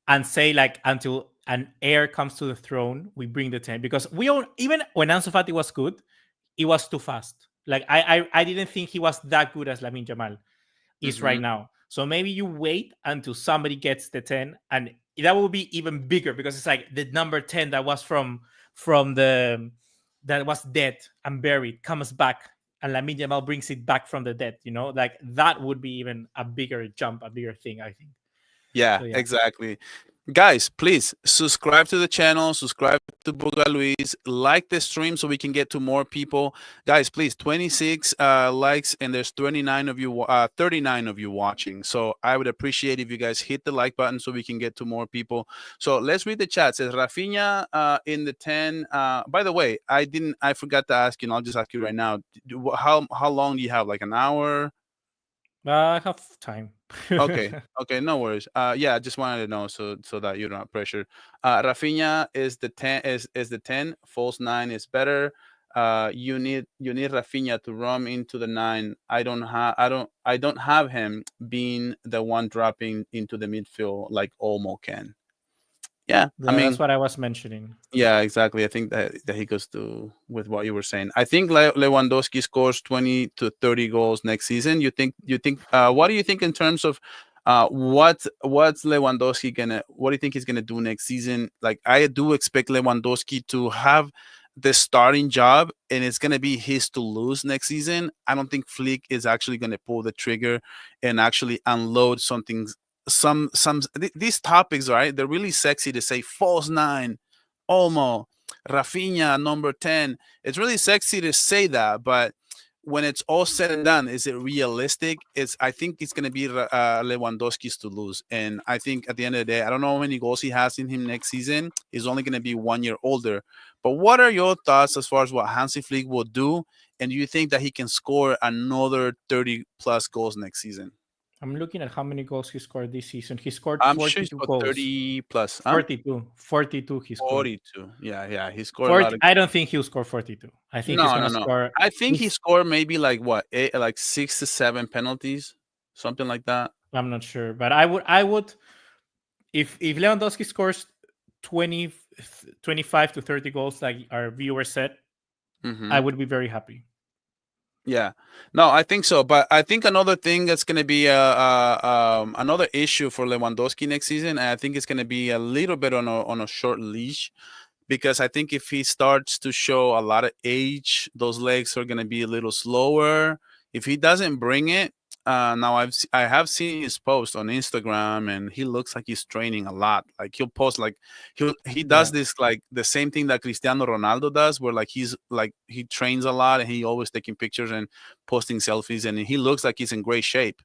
and say, like, until an heir comes to the throne, we bring the 10, because we all, even when Ansu Fati was good, it was too fast. Like, I didn't think he was that good as Lamine Jamal is Hmm. right now. So maybe you wait until somebody gets the 10, and that will be even bigger, because it's like the number 10 that was from the that was dead and buried comes back, and Lamine Jamal brings it back from the dead. Like, that would be even a bigger jump, a bigger thing, I think. Yeah, So yeah. exactly. Guys, please subscribe to the channel, subscribe to Bugaliis, like the stream so we can get to more people. Guys, please, 26 likes, and there's 29 of you, 39 of you watching. So I would appreciate if you guys hit the like button so we can get to more people. So let's read the chat. It says Rafinha in the 10. By the way, I forgot to ask you, and I'll just ask you right now. How long do you have? Like an hour? I have time. Okay, okay, no worries. Yeah, I just wanted to know so that you're not pressured. Rafinha is the 10, is the 10. False 9 is better. You need Rafinha to run into the 9. I don't have him being the one dropping into the midfield like Olmo can. Yeah, I Yeah, that's mean, what I was mentioning. yeah, exactly. I think that he goes to with what you were saying. I think Lewandowski scores 20 to 30 goals next season. You think what do you think in terms of what's Lewandowski gonna what do you think he's gonna do next season? Like, I do expect Lewandowski to have the starting job, and it's gonna be his to lose next season. I don't think Flick is actually gonna pull the trigger and actually unload something these topics, right? They're really sexy to say false nine, Olmo, Rafinha, number 10. It's really sexy to say that, but when it's all said and done, is it realistic? I think it's going to be Lewandowski's to lose. And I think at the end of the day, I don't know how many goals he has in him next season. He's only going to be 1 year older. But what are your thoughts as far as what Hansi Flick will do? And do you think that he can score another 30 plus goals next season? I'm looking at how many goals he scored this season. He scored I'm sure he's 42 got goals. 30 plus, huh? 42. 42 he scored. 42. Yeah. He scored a lot 40, of. I don't think he'll score 42. I think he's No, going no, to no. score. I think he scored maybe like what, like 6 to 7 penalties, something like that. I'm not sure. But I would if Lewandowski scores 20, 25 to 30 goals like our viewer said, I would be very happy. Yeah, no, I think so. But I think another thing that's going to be another issue for Lewandowski next season, and I think it's going to be a little bit on a short leash, because I think if he starts to show a lot of age, those legs are going to be a little slower. If he doesn't bring it, now I have seen his post on Instagram, and he looks like he's training a lot. Like he'll post like he does Yeah. this, like the same thing that Cristiano Ronaldo does, where like he trains a lot and he always taking pictures and posting selfies, and he looks like he's in great shape.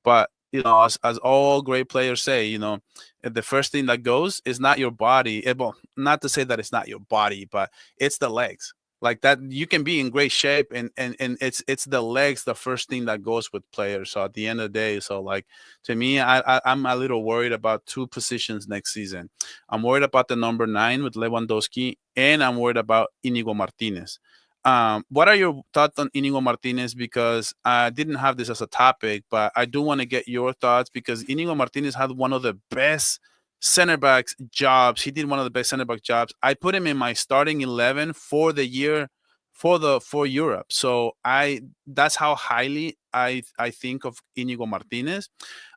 But as all great players say, the first thing that goes is not your body. Well, not to say that it's not your body, but it's the legs. Like that, you can be in great shape, and it's the legs, the first thing that goes with players. So at the end of the day, so like to me, I'm a little worried about two positions next season. I'm worried about the number 9 with Lewandowski, and I'm worried about Inigo Martinez. What are your thoughts on Inigo Martinez? Because I didn't have this as a topic, but I do want to get your thoughts, because Inigo Martinez had one of the best center backs jobs. He did one of the best center back jobs. I put him in my starting 11 for the year for Europe. So that's how highly I think of Inigo Martinez.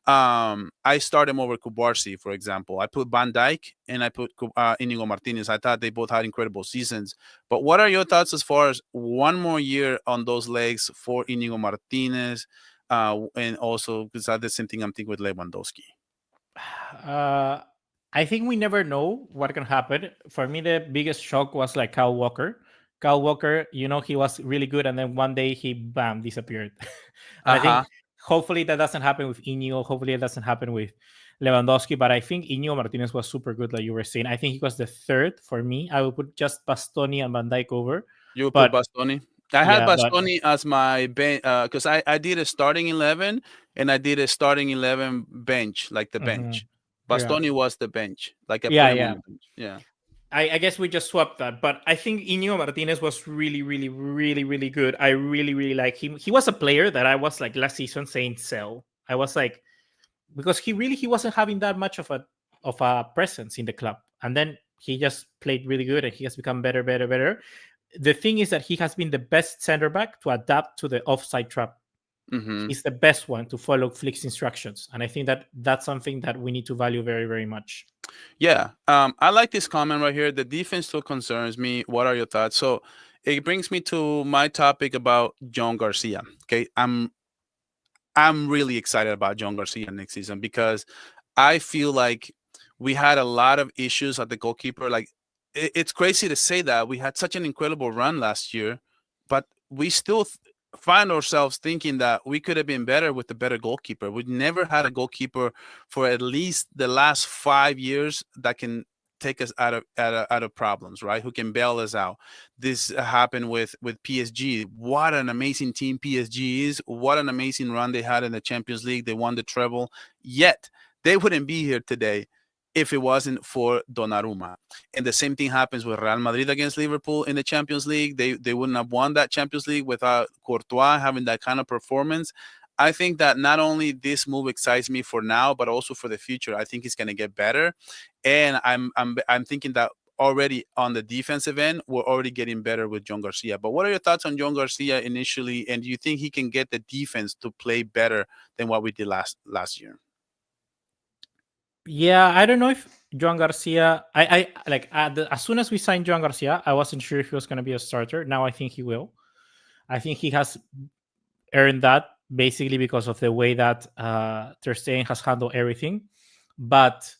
I start him over Kubarsi, for example. I put Van Dijk and I put Inigo Martinez. I thought they both had incredible seasons. But what are your thoughts as far as one more year on those legs for Inigo Martinez? And also, because that's the same thing I'm thinking with Lewandowski. I think we never know what can happen. For me, the biggest shock was like Kyle Walker. Kyle Walker, he was really good, and then one day he disappeared. And I think hopefully that doesn't happen with Inigo. Hopefully it doesn't happen with Lewandowski. But I think Inigo Martinez was super good, like you were saying. I think he was the third for me. I would put just Bastoni and Van Dijk over. You would But put Bastoni? I had yeah, but Bastoni as my bench, because I did a starting 11 and I did a starting 11 bench, like the bench. yeah, Bastoni was the bench. Like I put him on yeah. the bench. Yeah. I guess we just swapped that, but I think Inigo Martinez was really, really, really, really good. I really, really like him. He was a player that I was like last season saying sell. I was like, because he wasn't having that much of a presence in the club, and then he just played really good, and he has become better, better, better. The thing is that he has been the best center back to adapt to the offside trap. He's the best one to follow Flick's instructions, and I think that that's something that we need to value very, very much. Yeah. I like this comment right here. The defense still concerns me. What are your thoughts? So it brings me to my topic about John Garcia. Okay. I'm really excited about John Garcia next season, because I feel like we had a lot of issues at the goalkeeper. Like it's crazy to say that we had such an incredible run last year, but we still find ourselves thinking that we could have been better with a better goalkeeper. We never had a goalkeeper for at least the last 5 years that can take us out of problems, right? Who can bail us out. This happened with PSG. What an amazing team PSG is. What an amazing run they had in the Champions League. They won the treble. Yet they wouldn't be here today if it wasn't for Donnarumma. And the same thing happens with Real Madrid against Liverpool in the Champions League. They wouldn't have won that Champions League without Courtois having that kind of performance. I think that not only this move excites me for now, but also for the future. I think it's going to get better, and I'm thinking that already on the defensive end, we're already getting better with John Garcia. But what are your thoughts on John Garcia initially, and do you think he can get the defense to play better than what we did last year? Yeah, I don't know if Joan Garcia. I like as soon as we signed Joan Garcia, I wasn't sure if he was going to be a starter. Now I think he will. I think he has earned that. basically because of the way that Ter Stegen has handled everything. But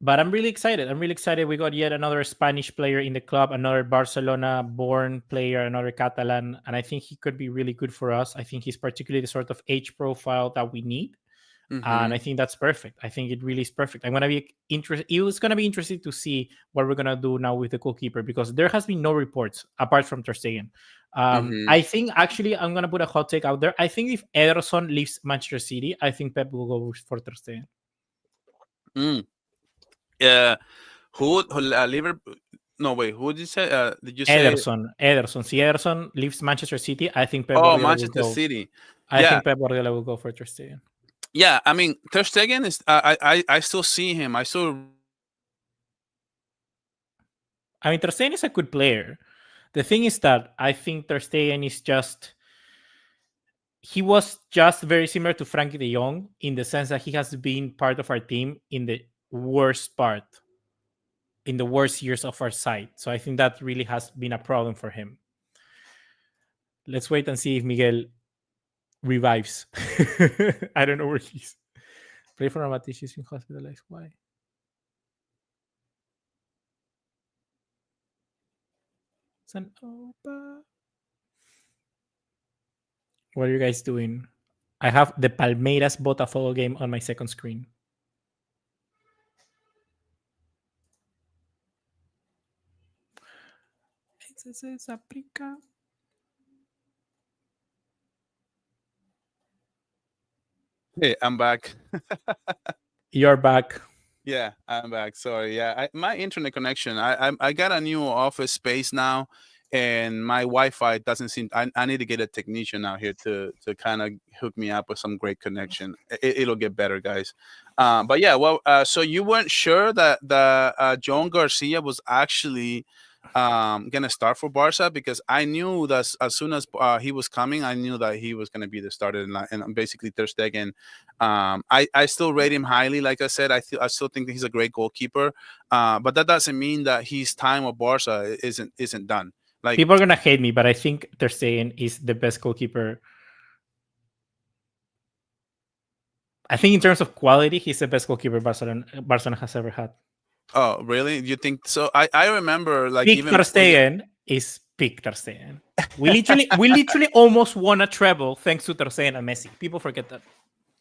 I'm really excited. I'm really excited. We got yet another Spanish player in the club, another Barcelona-born player, another Catalan, and I think he could be really good for us. I think he's particularly the sort of age profile that we need, and I think that's perfect. I think it really is perfect. I'm gonna be interested. It was gonna be interesting to see what we're gonna do now with the goalkeeper because there has been no reports apart from Ter Stegen. I think actually I'm gonna put a hot take out there. I think if Ederson leaves Manchester City, I think Pep will go for Ter Stegen. Yeah. Who Liverpool? No, wait. Who did you say? Did you say? Ederson. Si Ederson leaves Manchester City, I think Pep Oh, Guardiola will Manchester go. City. I think Pep Guardiola will go for Ter Stegen. Yeah. I mean, Ter Stegen is. I still see him. I still. I mean, Ter Stegen is a good player. The thing is that I think Ter Stegen is just. He was just very similar to Frankie de Jong in the sense that he has been part of our team in the worst part, in the worst years of our side. So I think that really has been a problem for him. Let's wait and see if Miguel revives. I don't know where he's. Play for Ramatich, he's been hospitalized. Why? It's an Opa. What are you guys doing? I have the Palmeiras Botafogo game on my second screen. Hey, I'm back. You're back. Yeah, I'm back. Sorry. Yeah, my internet connection. I got a new office space now, and my Wi-Fi doesn't seem. I need to get a technician out here to kind of hook me up with some great connection. It'll get better, guys. But yeah, well, so you weren't sure that the Joan Garcia was actually gonna start for Barca because I knew that as soon as he was coming, I knew that he was gonna be the starter and basically Ter Stegen. I still rate him highly. Like I said, I still think that he's a great goalkeeper. But that doesn't mean that his time with Barca isn't done. Like people are gonna hate me, but I think Ter Stegen is the best goalkeeper. I think in terms of quality, he's the best goalkeeper Barcelona has ever had. Oh, really? You think so? I remember like Peak even Ter Stegen is peak Ter Stegen. We literally almost won a treble thanks to Ter Stegen and Messi. People forget that.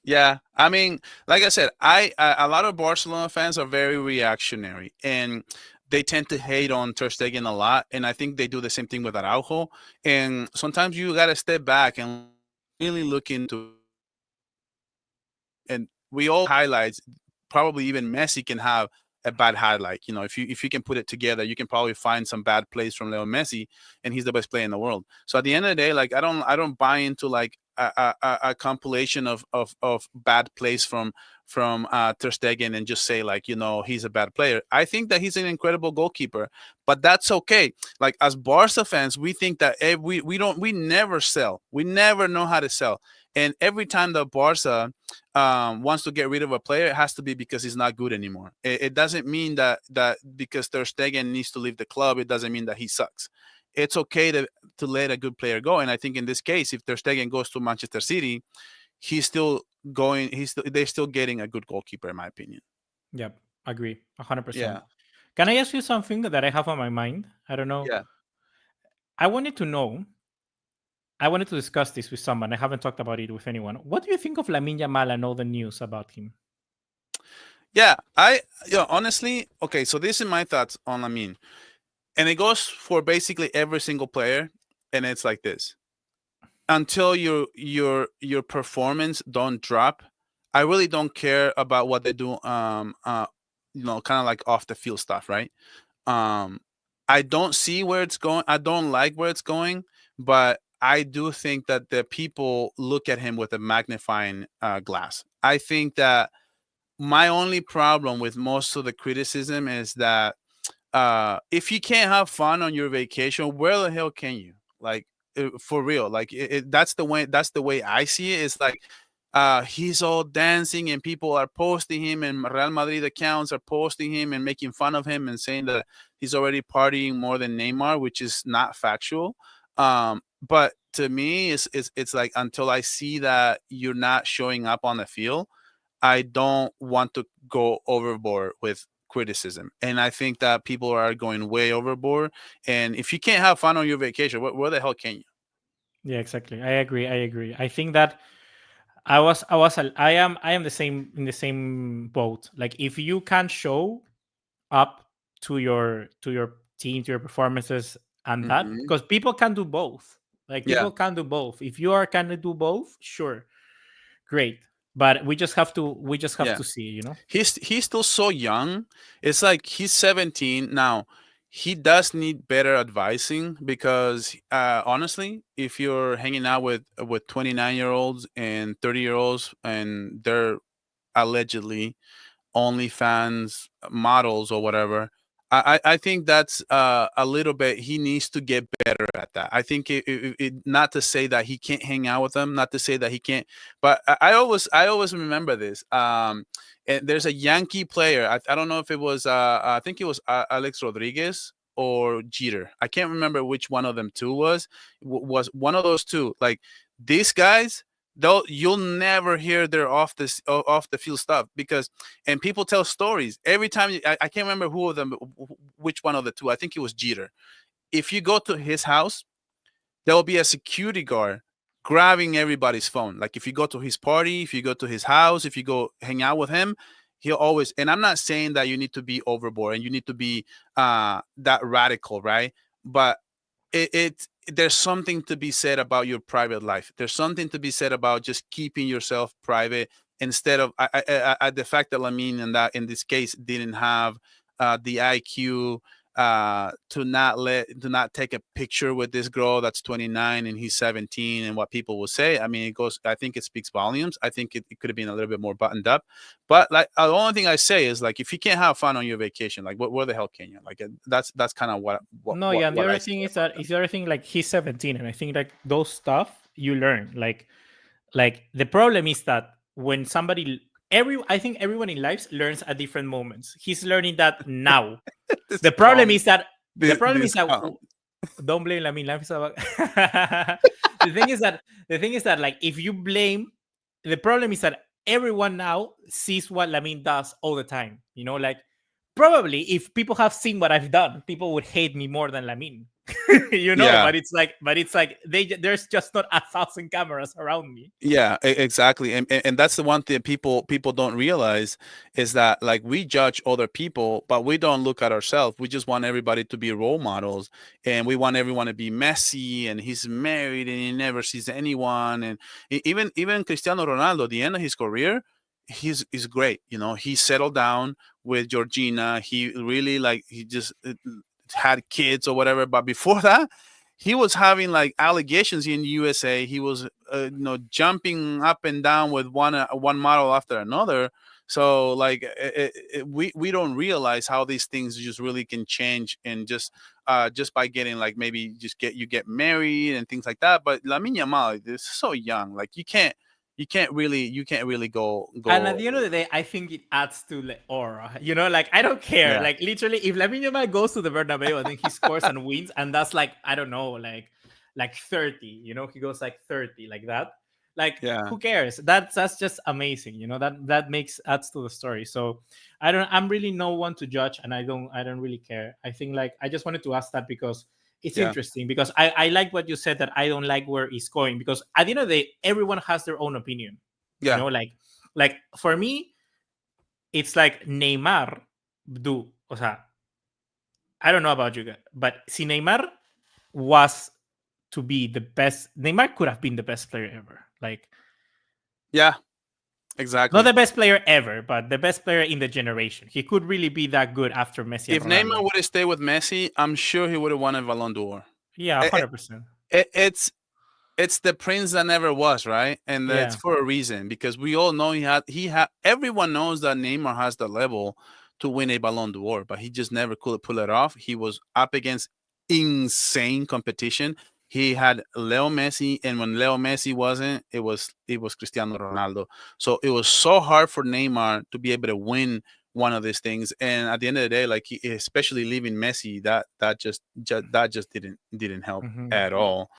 Yeah, I mean, like I said, I a lot of Barcelona fans are very reactionary, and they tend to hate on Ter Stegen a lot, and I think they do the same thing with Araujo. And sometimes you got to step back and really look into. And we all highlights. Probably even Messi can have a bad highlight. You know, if you can put it together, you can probably find some bad plays from Leo Messi, and he's the best player in the world. So at the end of the day, like I don't buy into like a compilation of bad plays from Ter Stegen and just say like he's a bad player. I think that he's an incredible goalkeeper, but that's okay. Like as Barca fans, we think that we never sell. We never know how to sell. And every time the Barca wants to get rid of a player, it has to be because he's not good anymore. It doesn't mean that because Ter Stegen needs to leave the club, it doesn't mean that he sucks. It's okay to let a good player go. And I think in this case, if Ter Stegen goes to Manchester City, he's still going. They're still getting a good goalkeeper, in my opinion. Yep, agree, 100%. Yeah. Can I ask you something that I have on my mind? I don't know. Yeah. I wanted to discuss this with someone. I haven't talked about it with anyone. What do you think of Lamine Yamal and all the news about him? Yeah, honestly, okay. So this is my thoughts on Lamine, and it goes for basically every single player, and it's like this: until your performance don't drop, I really don't care about what they do. Kind of like off the field stuff, right? Um, I don't see where it's going. I don't like where it's going, but I do think that the people look at him with a magnifying glass. I think that my only problem with most of the criticism is that if you can't have fun on your vacation, where the hell can you? Like for real, like that's the way I see it. It's like he's all dancing and people are posting him, and Real Madrid accounts are posting him and making fun of him and saying that he's already partying more than Neymar, which is not factual. But to me, it's like until I see that you're not showing up on the field, I don't want to go overboard with criticism. And I think that people are going way overboard. And if you can't have fun on your vacation, where the hell can you? Yeah, exactly. I agree. I agree. I think that I am the same in the same boat. Like if you can show up to your team, to your performances, and that Hmm. because people can do both. Like Yeah, people can do both. If you are can do both, sure, great. But we just have yeah. to see. He's still so young. It's like he's 17 now. He does need better advising because honestly, if you're hanging out with 29-year-olds and 30-year-olds and they're allegedly OnlyFans models or whatever. I think that's a little bit. He needs to get better at that. I think not to say that he can't hang out with them, not to say that he can't, but I always remember this. And there's a Yankee player. I don't know if it was I think it was Alex Rodriguez or Jeter. I can't remember which one of them two was one of those two. Like these guys, though you'll never hear their off the field stuff because and people tell stories every time I can't remember who of them which one of the two. I think it was Jeter. If you go to his house, there will be a security guard grabbing everybody's phone. Like if you go to his party, if you go to his house, if you go hang out with him, he'll always. And I'm not saying that you need to be overboard and you need to be that radical, right? But it there's something to be said about your private life. There's something to be said about just keeping yourself private instead of the fact that Lamine in this case didn't have the IQ to not take a picture with this girl that's 29 and he's 17 and what people will say. I mean, it goes. I think it speaks volumes. I think it could have been a little bit more buttoned up. But like the only thing I say is like if you can't have fun on your vacation, like where the hell can you? Like that's kind of No, yeah, and the what I other say thing is about that is the other thing like he's 17, and I think like those stuff you learn. Like the problem is that when somebody I think everyone in life learns at different moments. He's learning that now. that. This The problem calm. is that the problem This is that calm. don't blame Lamin. Life is about the thing is that like if you blame, the problem is that everyone now sees what Lamin does all the time. Like probably if people have seen what I've done, people would hate me more than Lamin. Yeah. But it's like there's just not 1,000 cameras around me. Yeah, exactly, and that's the one thing people don't realize is that like we judge other people, but we don't look at ourselves. We just want everybody to be role models, and we want everyone to be Messi, and he's married and he never sees anyone, and even Cristiano Ronaldo, the end of his career, he's great. He settled down with Georgina. He really like he just had kids or whatever, but before that he was having like allegations in the USA. He was, jumping up and down with one model after another. So like we don't realize how these things just really can change and just by getting like maybe get married and things like that. But Lamine Yamal is so young. Like you can't really And at go. the end of the day, I think it adds to the aura. Like I don't care. Yeah, Like literally, if Lamine Yamal goes to the Bernabeu and then he scores and wins, and that's like I don't know, like 30. He goes like 30, like that. Like yeah, who cares? That's just amazing. That makes adds to the story. So I'm really no one to judge, and I don't really care. I think like I just wanted to ask that because it's yeah, interesting because I like what you said that I don't like where it's going because at the end of the day, everyone has their own opinion. yeah, Like for me, it's like Neymar do. O sea, I don't know about you guys, but si Neymar was to be the best, Neymar could have been the best player ever. Like yeah. not Exactly. the best player ever, but the best player in the generation. He could really be that good after Messi and If Neymar Ronaldo. would have stayed with Messi, I'm sure he would have won a Ballon d'Or. Yeah, It, 100%. it's the prince that never was, right? And it's Yeah. for a reason because we all know he had everyone knows that Neymar has the level to win a Ballon d'Or, but he just never could pull it off. He was up against insane competition. He had Leo Messi, and when Leo Messi wasn't, it was Cristiano Ronaldo. So it was so hard for Neymar to be able to win one of these things. And at the end of the day, like especially leaving Messi, that just didn't help Mhm. at all.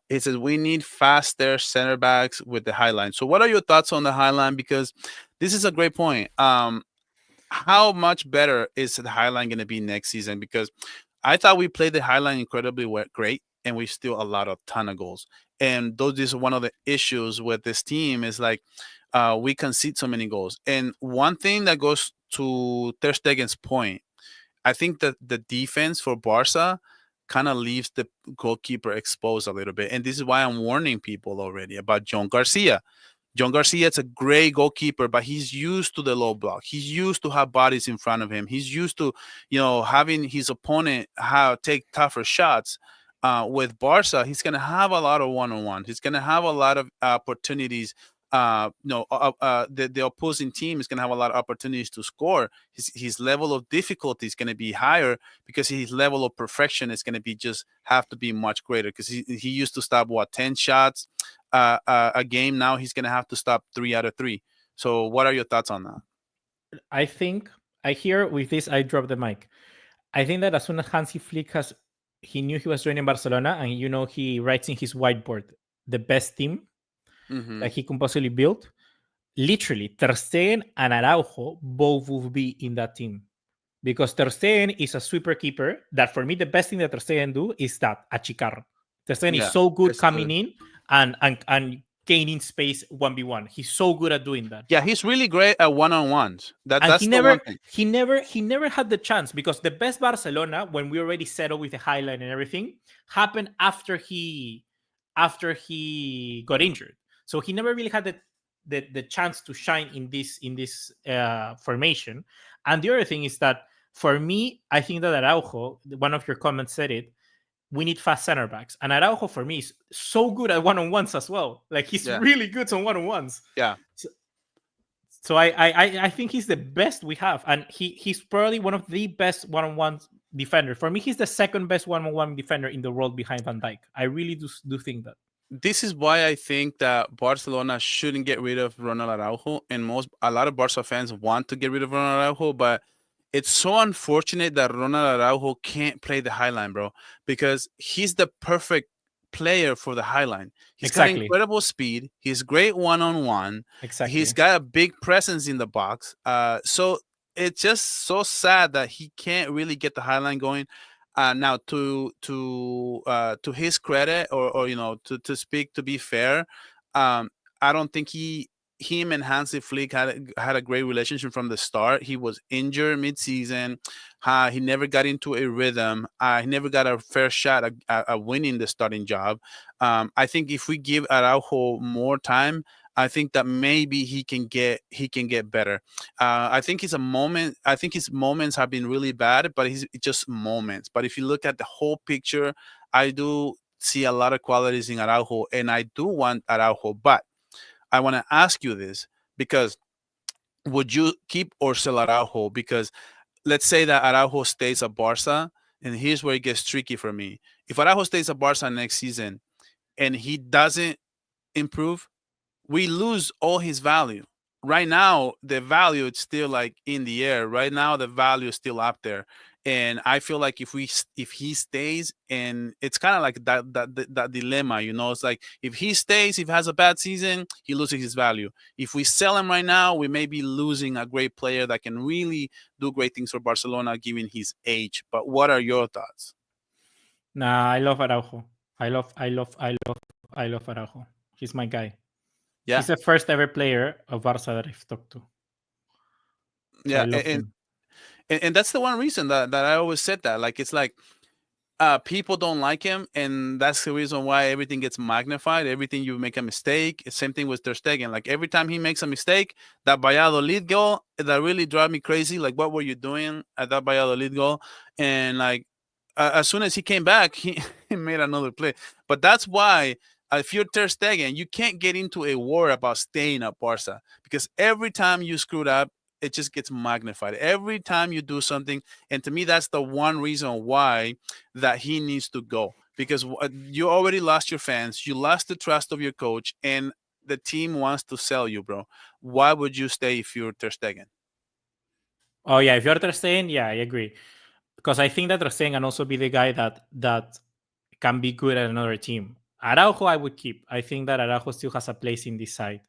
He says we need faster center backs with the high line. So, what are your thoughts on the high line? Because this is a great point. How much better is the high line going to be next season? Because I thought we played the high line incredibly great, and we still allowed a ton of goals. And those is one of the issues with this team is like we concede so many goals. And one thing that goes to Ter Stegen's point, I think that the defense for Barca kind of leaves the goalkeeper exposed a little bit. And this is why I'm warning people already about John Garcia. John Garcia is a great goalkeeper, but he's used to the low block. He's used to have bodies in front of him. He's used to, having his opponent take tougher shots. With Barca, he's going to have a lot of one-on-one. He's going to have a lot of opportunities. The opposing team is going to have a lot of opportunities to score. His level of difficulty is going to be higher because his level of perfection is going to be have to be much greater because he used to stop 10 shots a game. Now he's going to have to stop 3 out of 3. So what are your thoughts on that? I think with this, I drop the mic. I think that as soon as Hansi Flick he knew he was joining Barcelona, and he writes in his whiteboard the best team that he can possibly build. Literally, Ter Stegen and Araujo both will be in that team because Ter Stegen is a sweeper keeper. That for me, the best thing that Ter Stegen do is that achicar. Ter Stegen is so good coming in and gaining space 1v1. He's so good at doing that. Yeah, he's really great at one-on-ones. That's the one thing. He never had the chance because the best Barcelona, when we already settled with the highline and everything, happened after he got injured. So he never really had the chance to shine in this formation. And the other thing is that for me, I think that Araujo, one of your comments said it, we need fast center backs. And Araujo, for me, is so good at one-on-ones as well. Like, he's really good on one-on-ones. Yeah. So I think he's the best we have. And he's probably one of the best one-on-one defenders. For me, he's the second best one-on-one defender in the world behind Van Dijk. I really do think that. This is why I think that Barcelona shouldn't get rid of Ronald Araujo. And a lot of Barca fans want to get rid of Ronald Araujo, but it's so unfortunate that Ronald Araujo can't play the high line, bro, because he's the perfect player for the high line. He's got incredible speed. He's great one-on-one. Exactly. He's got a big presence in the box. So it's just so sad that he can't really get the high line going. Now, to his credit, or to speak, to be fair, I don't think him and Hansi Flick had a great relationship from the start. He was injured mid-season. He never got into a rhythm. He never got a fair shot at winning the starting job. I think if we give Araujo more time, I think that maybe he can get better. I think his moments have been really bad, but it's just moments. But if you look at the whole picture, I do see a lot of qualities in Araujo, and I do want Araujo, but I want to ask you this, because would you keep or sell Araujo? Because let's say that Araujo stays at Barca, and here's where it gets tricky for me. If Araujo stays at Barca next season and he doesn't improve, we lose all his value. Right now, the value is still like in the air. Right now, the value is still up there. And I feel like if he stays, and it's kind of like that dilemma, it's like if he stays, if he has a bad season, he loses his value. If we sell him right now, we may be losing a great player that can really do great things for Barcelona given his age. But what are your thoughts? Nah, I love Araujo. I love Araujo. He's my guy. Yeah. He's the first ever player of Barca that I've talked to. Yeah, and that's the one reason that I always said that. Like, it's like people don't like him, and that's the reason why everything gets magnified. Everything you make a mistake. Same thing with Ter Stegen. Like, every time he makes a mistake, that Valladolid goal, that really drive me crazy. Like, what were you doing at that Valladolid goal? And like, as soon as he came back, he made another play. But that's why, if you're Ter Stegen, you can't get into a war about staying at Barca, because every time you screwed up, it just gets magnified. Every time you do something, and to me, that's the one reason why that he needs to go, because you already lost your fans, you lost the trust of your coach, and the team wants to sell you, bro. Why would you stay if you're Ter Stegen? Oh yeah, if you're Ter Stegen, yeah, I agree, because I think that Ter Stegen can also be the guy that can be good at another team. Araujo, I would keep. I think that Araujo still has a place in this side,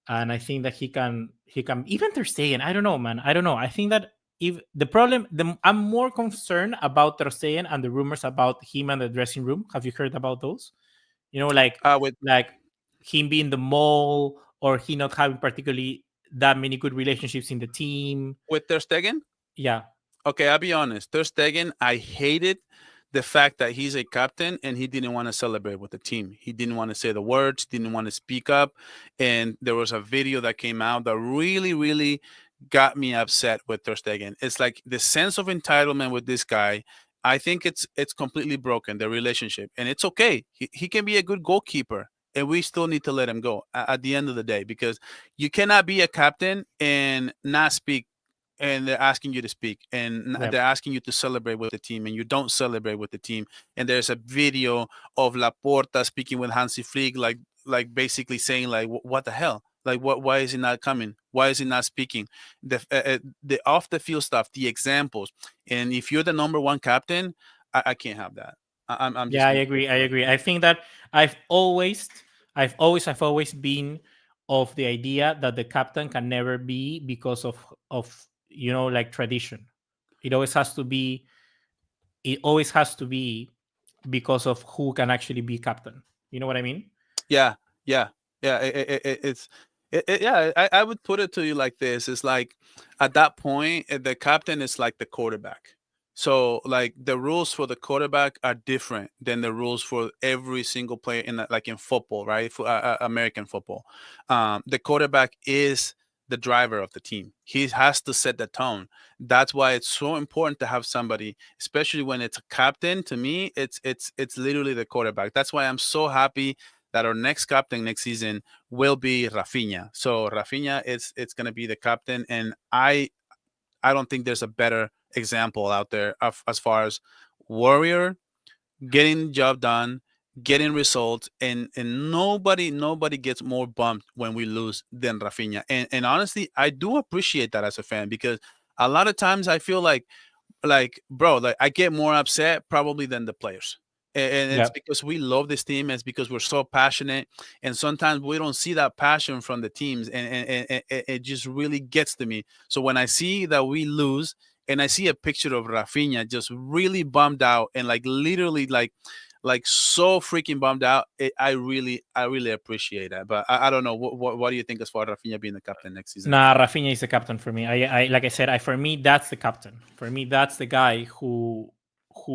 and I think that he can even Ter Stegen. I don't know, man. I don't know. I think that if the problem, I'm more concerned about Ter Stegen and the rumors about him and the dressing room. Have you heard about those? With Like him being the mole or he not having particularly that many good relationships in the team. Ter Stegen. Yeah, Okay, I'll be honest. Ter Stegen, I hated the fact that he's a captain and he didn't want to celebrate with the team. He didn't want to say the words, didn't want to speak up. And there was a video that came out that really, really got me upset with Ter Stegen. It's like the sense of entitlement with this guy. I think it's completely broken, the relationship. And it's okay. He can be a good goalkeeper. And we still need to let him go at the end of the day, because you cannot be a captain and not speak, and they're asking you to speak, and yeah, they're asking you to celebrate with the team, and you don't celebrate with the team. And there's a video of Laporta speaking with Hansi Flick, like basically saying like, what the hell? Like, why is he not coming? Why is he not speaking? The off the field stuff, the examples. And if you're the number one captain, I can't have that. I'm yeah. just I gonna agree. I agree. I think that I've always, I've always been of the idea that the captain can never be because of like tradition. It always has to be. It always has to be because of who can actually be captain. You know what I mean? Yeah, yeah, yeah. Yeah. I would put it to you like this: it's like at that point, the captain is like the quarterback. So like the rules for the quarterback are different than the rules for every single player in like in football, right? For American football, the quarterback is the driver of the team. He has to set the tone. That's why it's so important to have somebody, especially when it's a captain. To me, it's literally the quarterback. That's why I'm so happy that our next captain next season will be Rafinha. So Rafinha is it's going to be the captain, and I don't think there's a better example out there of, as far as warrior, getting the job done, getting results, and nobody gets more bumped when we lose than Rafinha. And honestly, I do appreciate that as a fan, because a lot of times I feel like bro, like I get more upset probably than the players. And it's Yeah. because we love this team. It's because we're so passionate, and sometimes we don't see that passion from the teams, and it just really gets to me. So when I see that we lose, and I see a picture of Rafinha just really bummed out, and like literally like so freaking bummed out, I really appreciate that. But I don't know, what do you think as far as Rafinha being the captain next season? Nah, Rafinha is the captain for me. I like I said, for me that's the captain. For me, that's the guy who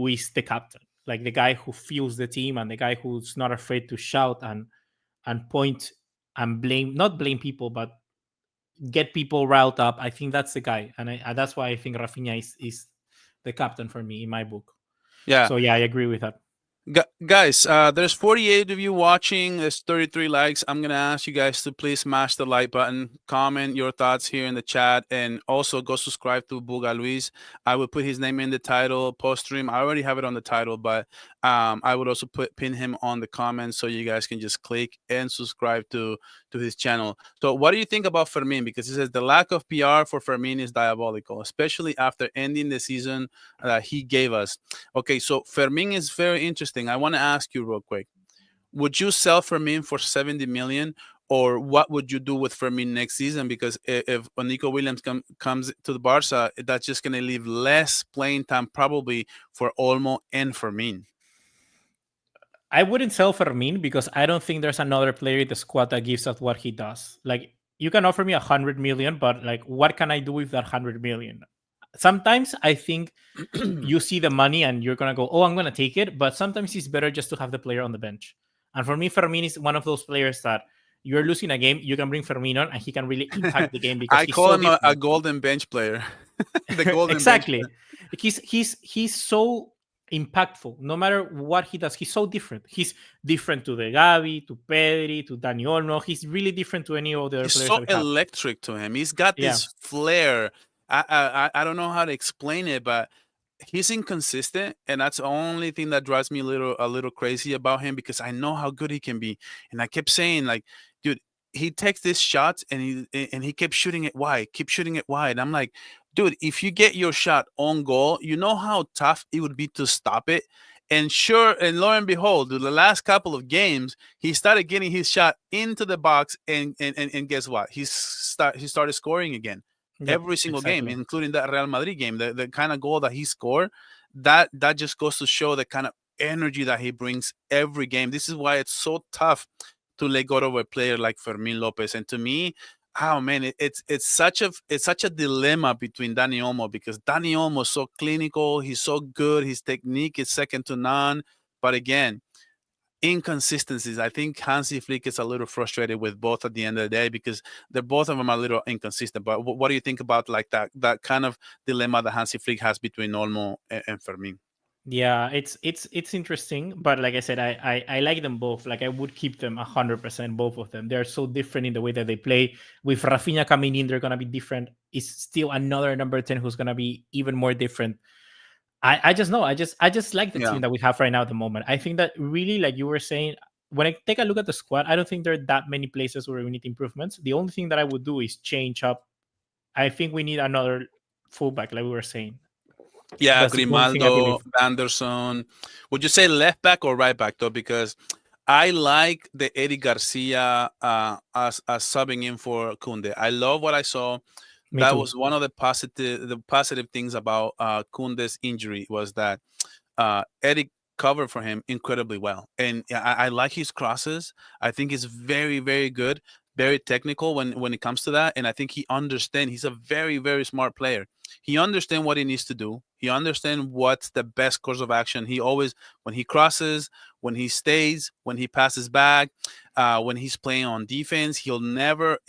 is the captain. Like the guy who fuels the team and the guy who's not afraid to shout and point and blame, not blame people, but get people riled up. I think that's the guy, and that's why I think Rafinha is the captain for me in my book. Yeah. So yeah, I agree with that. Guys, there's 48 of you watching. There's 33 likes. I'm gonna ask you guys to please smash the like button, comment your thoughts here in the chat, and also go subscribe to Bugaliis. I will put his name in the title post stream. I already have it on the title, but I would also pin him on the comments so you guys can just click and subscribe to his channel. So, what do you think about Fermin? Because he says the lack of PR for Fermin is diabolical, especially after ending the season that he gave us. Okay, so Fermin is very interesting. I want to ask you real quick. Would you sell Fermin for 70 million, or what would you do with Fermin next season? Because if Nico Williams comes to the Barca, that's just going to leave less playing time probably for Olmo and Fermin. I wouldn't sell Fermin because I don't think there's another player in the squad that gives us what he does. Like you can offer me 100 million, but like what can I do with that 100 million? Sometimes I think you see the money and you're gonna go, oh, I'm gonna take it. But sometimes it's better just to have the player on the bench. And for me, Fermin is one of those players that you're losing a game, you can bring Fermin on and he can really impact the game because I he's call so him a different. golden bench player. The golden bench Exactly. player. He's so impactful. No matter what he does, he's so different. He's different to the Gavi, to Pedri, to Dani Olmo. He's really different to any of the other He's players so that we have. electric to him. He's got Yeah. this flair. I don't know how to explain it, but he's inconsistent, and that's the only thing that drives me a little crazy about him, because I know how good he can be. And I kept saying like, dude, he takes this shots and he kept shooting it wide, keep shooting it wide. I'm like, dude, if you get your shot on goal, you know how tough it would be to stop it. And sure, and lo and behold, the last couple of games, he started getting his shot into the box, and guess what? He started scoring again Yep, every single game, exactly. including that Real Madrid game. The kind of goal that he scored, that just goes to show the kind of energy that he brings every game. This is why it's so tough to let go of a player like Fermin Lopez. And to me, oh man, it's such a dilemma between Dani Olmo, because Dani Olmo is so clinical, he's so good, his technique is second to none. But again, inconsistencies. I think Hansi Flick is a little frustrated with both at the end of the day, because they're both of them are a little inconsistent. But what do you think about like that kind of dilemma that Hansi Flick has between Olmo and Fermin? Yeah, it's interesting, but like I said, I like them both. Like I would keep them 100%, both of them. They're so different in the way that they play. With Rafinha coming in, they're gonna be different. It's still another number 10 who's gonna be even more different. I just know. I just like the Yeah. team that we have right now at the moment. I think that really, like you were saying, when I take a look at the squad, I don't think there are that many places where we need improvements. The only thing that I would do is change up. I think we need another fullback, like we were saying. Yeah, That's the only thing I Grimaldo, believe. Anderson. Would you say left back or right back though? Because I like the Eddie Garcia as subbing in for Kunde. I love what I saw. Me That too. was one of the positive things about Kunde's injury, was that Eddie covered for him incredibly well, and yeah, I like his crosses. I think he's very, very good, very technical when it comes to that, and I think he understands. He's a very, very smart player. He understands what he needs to do. He understands what's the best course of action. He always, when he crosses, when he stays, when he passes back, when he's playing on defense, he won't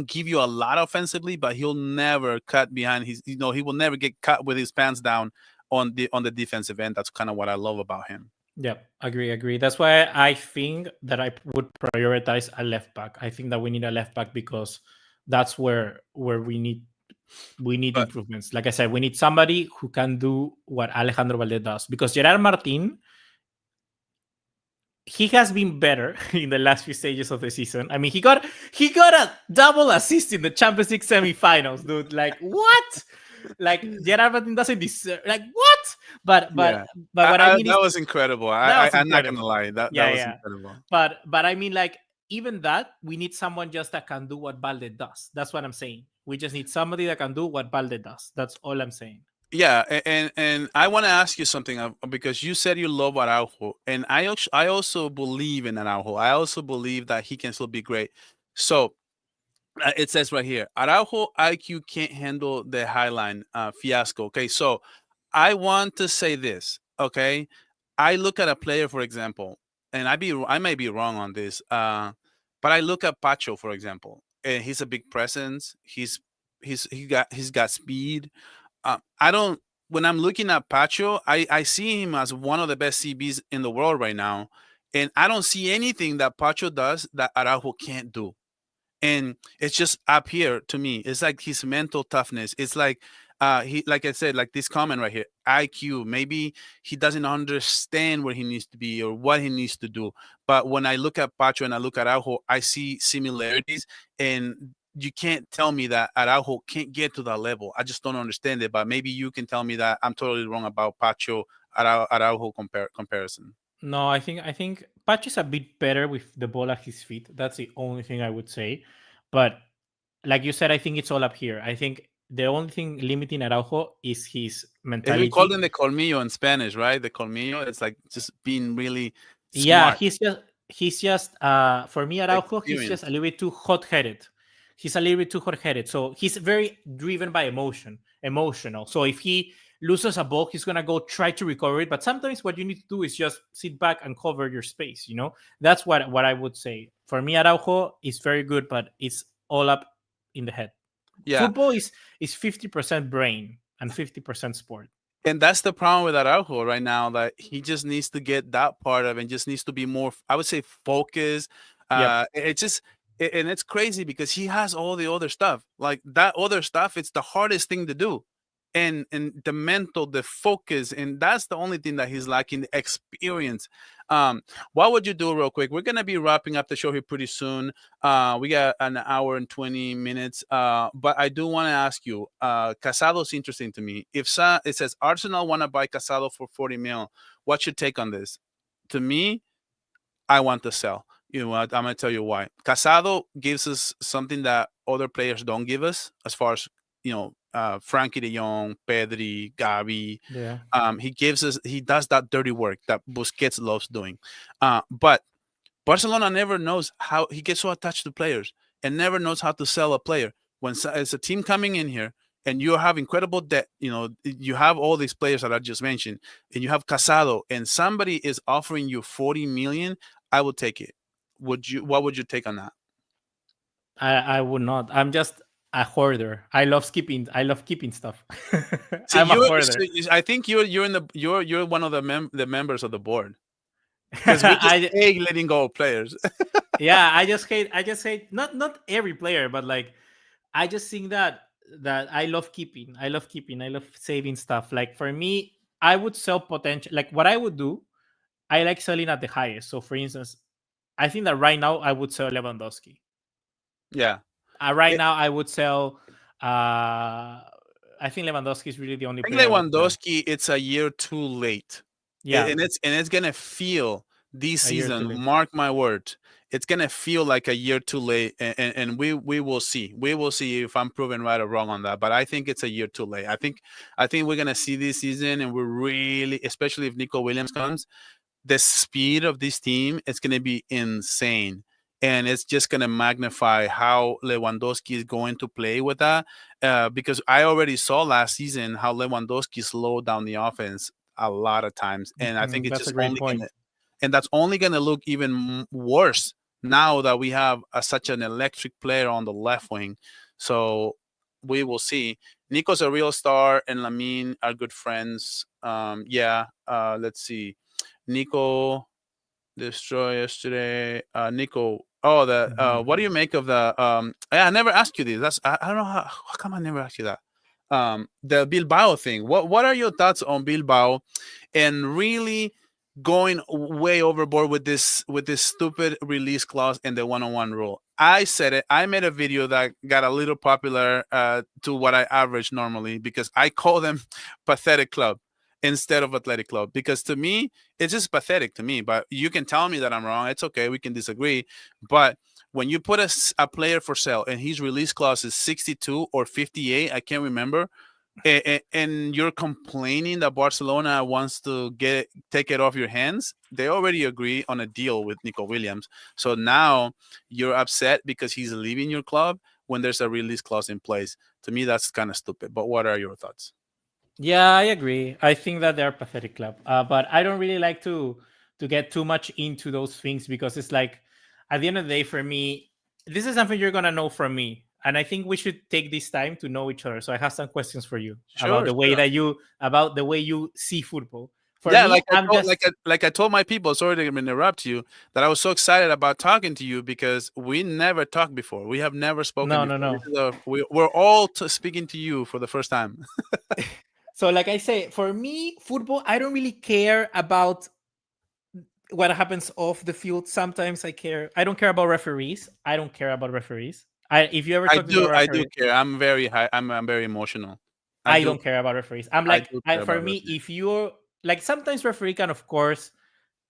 give you a lot offensively, but he'll never cut behind his. He will never get cut with his pants down on the defensive end. That's kind of what I love about him. Yeah, agree. That's why I think that I would prioritize a left back. I think that we need a left back because that's where we need But improvements. Like I said, we need somebody who can do what Alejandro Valdez does. Because Gerard Martin, he has been better in the last few stages of the season. I mean, he got a double assist in the Champions League semifinals, dude. Like what? Like Gerard Martin doesn't deserve. Like what? But but yeah, but what I mean that is was incredible. that was I'm not gonna incredible. lie. That Yeah, was yeah. incredible. But I mean, like even that, we need someone just that can do what Balde does. That's what I'm saying. We just need somebody that can do what Balde does. That's all I'm saying. Yeah, and I want to ask you something, because you said you love Araujo, and I also believe in Araujo. I also believe that he can still be great. So it says right here, Araujo IQ can't handle the Highline fiasco. Okay, so I want to say this. Okay, I look at a player, for example, and I may be wrong on this, but I look at Pacho, for example, and he's a big presence. He's got speed. I don't. When I'm looking at Pacho, I see him as one of the best CBs in the world right now, and I don't see anything that Pacho does that Araujo can't do. And it's just up here to me. It's like his mental toughness. It's like like I said, like this comment right here, IQ. Maybe he doesn't understand where he needs to be or what he needs to do. But when I look at Pacho and I look at Araujo, I see similarities, and you can't tell me that Araujo can't get to that level. I just don't understand it. But maybe you can tell me that I'm totally wrong about Pacho Araujo comparison. No, I think Patch is a bit better with the ball at his feet. That's the only thing I would say. But like you said, I think it's all up here. I think the only thing limiting Araujo is his We call mentality. them the colmillo in Spanish, right? The colmillo. It's like just being really Yeah, smart, he's just for me Araujo, he's just a experience. little bit too hot-headed. He's a little bit too hot-headed. So he's very driven by emotional. So if he loses a ball, he's gonna go try to recover it. But sometimes what you need to do is just sit back and cover your space. That's what I would say. For me, Araujo is very good, but it's all up in the head. Yeah, Football is 50% brain and 50% sport. and that's the problem with Araujo right now. That he just needs to get that part of it, and just needs to be more, I would say, focused. Yep. It just and it's crazy because he has all the other stuff. Like that other stuff, it's the hardest thing to do. and the mental, the focus, and that's the only thing that he's lacking, the experience. What would you do real quick? We're gonna be wrapping up the show here pretty soon. We got an hour and 20 minutes. But I do want to ask you, Casado's interesting to me. If it says Arsenal want to buy Casado for 40 mil, what's your take on this? To me, I want to sell. You know what? I'm gonna tell you why. Casado gives us something that other players don't give us, as far as Frankie De Jong, Pedri, Gavi. Yeah. He does that dirty work that Busquets loves doing. But Barcelona never knows how he gets so attached to players and never knows how to sell a player. When it's a team coming in here and you have incredible debt, you have all these players that I just mentioned, and you have Casado, and somebody is offering you 40 million, I will take it. What would you take on that? I would not. I'm just a hoarder. I love keeping stuff. See, I'm a hoarder. I think you're one of the members of the board, because we just I hate letting go of players. yeah, I just hate not every player, but like I just think that I love keeping. I love keeping. I love saving stuff. Like for me, I would sell potential. Like what I would do, I like selling at the highest. So for instance, I think that right now I would sell Lewandowski. Yeah. Right now I would sell. I think Lewandowski is really the only I think player I would sell. Lewandowski, it's a year too late. Yeah, And it's gonna feel this a year too season. late. Mark my word, it's gonna feel like a year too late, and we will see. We will see if I'm proven right or wrong on that. But I think it's a year too late. I think we're gonna see this season, and we're really, especially if Nico Williams comes, the speed of this team is gonna be insane. And it's just going to magnify how Lewandowski is going to play with that. Because I already saw last season how Lewandowski slowed down the offense a lot of times, and I think it's That's a just great only point. and that's only going to look even worse now that we have such an electric player on the left wing. So we will see. Nico's a real star, and Lamine are good friends. Let's see. Nico destroy yesterday. Nico. Oh, what do you make of the? I never asked you this. I don't know how come I never asked you that. The Bilbao thing. What are your thoughts on Bilbao, and really going way overboard with this stupid release clause and the one-on-one rule? I said it. I made a video that got a little popular to what I average normally, because I call them pathetic club instead of athletic club, because to me it's just pathetic to me. But you can tell me that I'm wrong. It's okay, we can disagree. But when you put a player for sale and his release clause is 62 or 58, I can't remember, and you're complaining that Barcelona wants to take it off your hands, they already agree on a deal with Nico Williams. So now you're upset because he's leaving your club when there's a release clause in place. To me, that's kind of stupid. But what are your thoughts? Yeah, I agree. I think that they're a pathetic club, but I don't really like to get too much into those things, because it's like at the end of the day, for me, this is something you're gonna know from me, and I think we should take this time to know each other. So I have some questions for you about Sure, the way sure. you see football. For Yeah, me, I'm just like I told my people, sorry to interrupt you, that I was so excited about talking to you, because we never talked before. We have never spoken no, no, before. no. We're all speaking to you for the first time. So, like I say, for me, football, I don't really care about what happens off the field. Sometimes I care. I don't care about referees. I don't care about referees. If you ever talk to me about I do referees, care. I'm very high. I'm very emotional. I I do. don't care about referees. I'm I like, do care for about me, referees. if you're like, sometimes referee can, of course,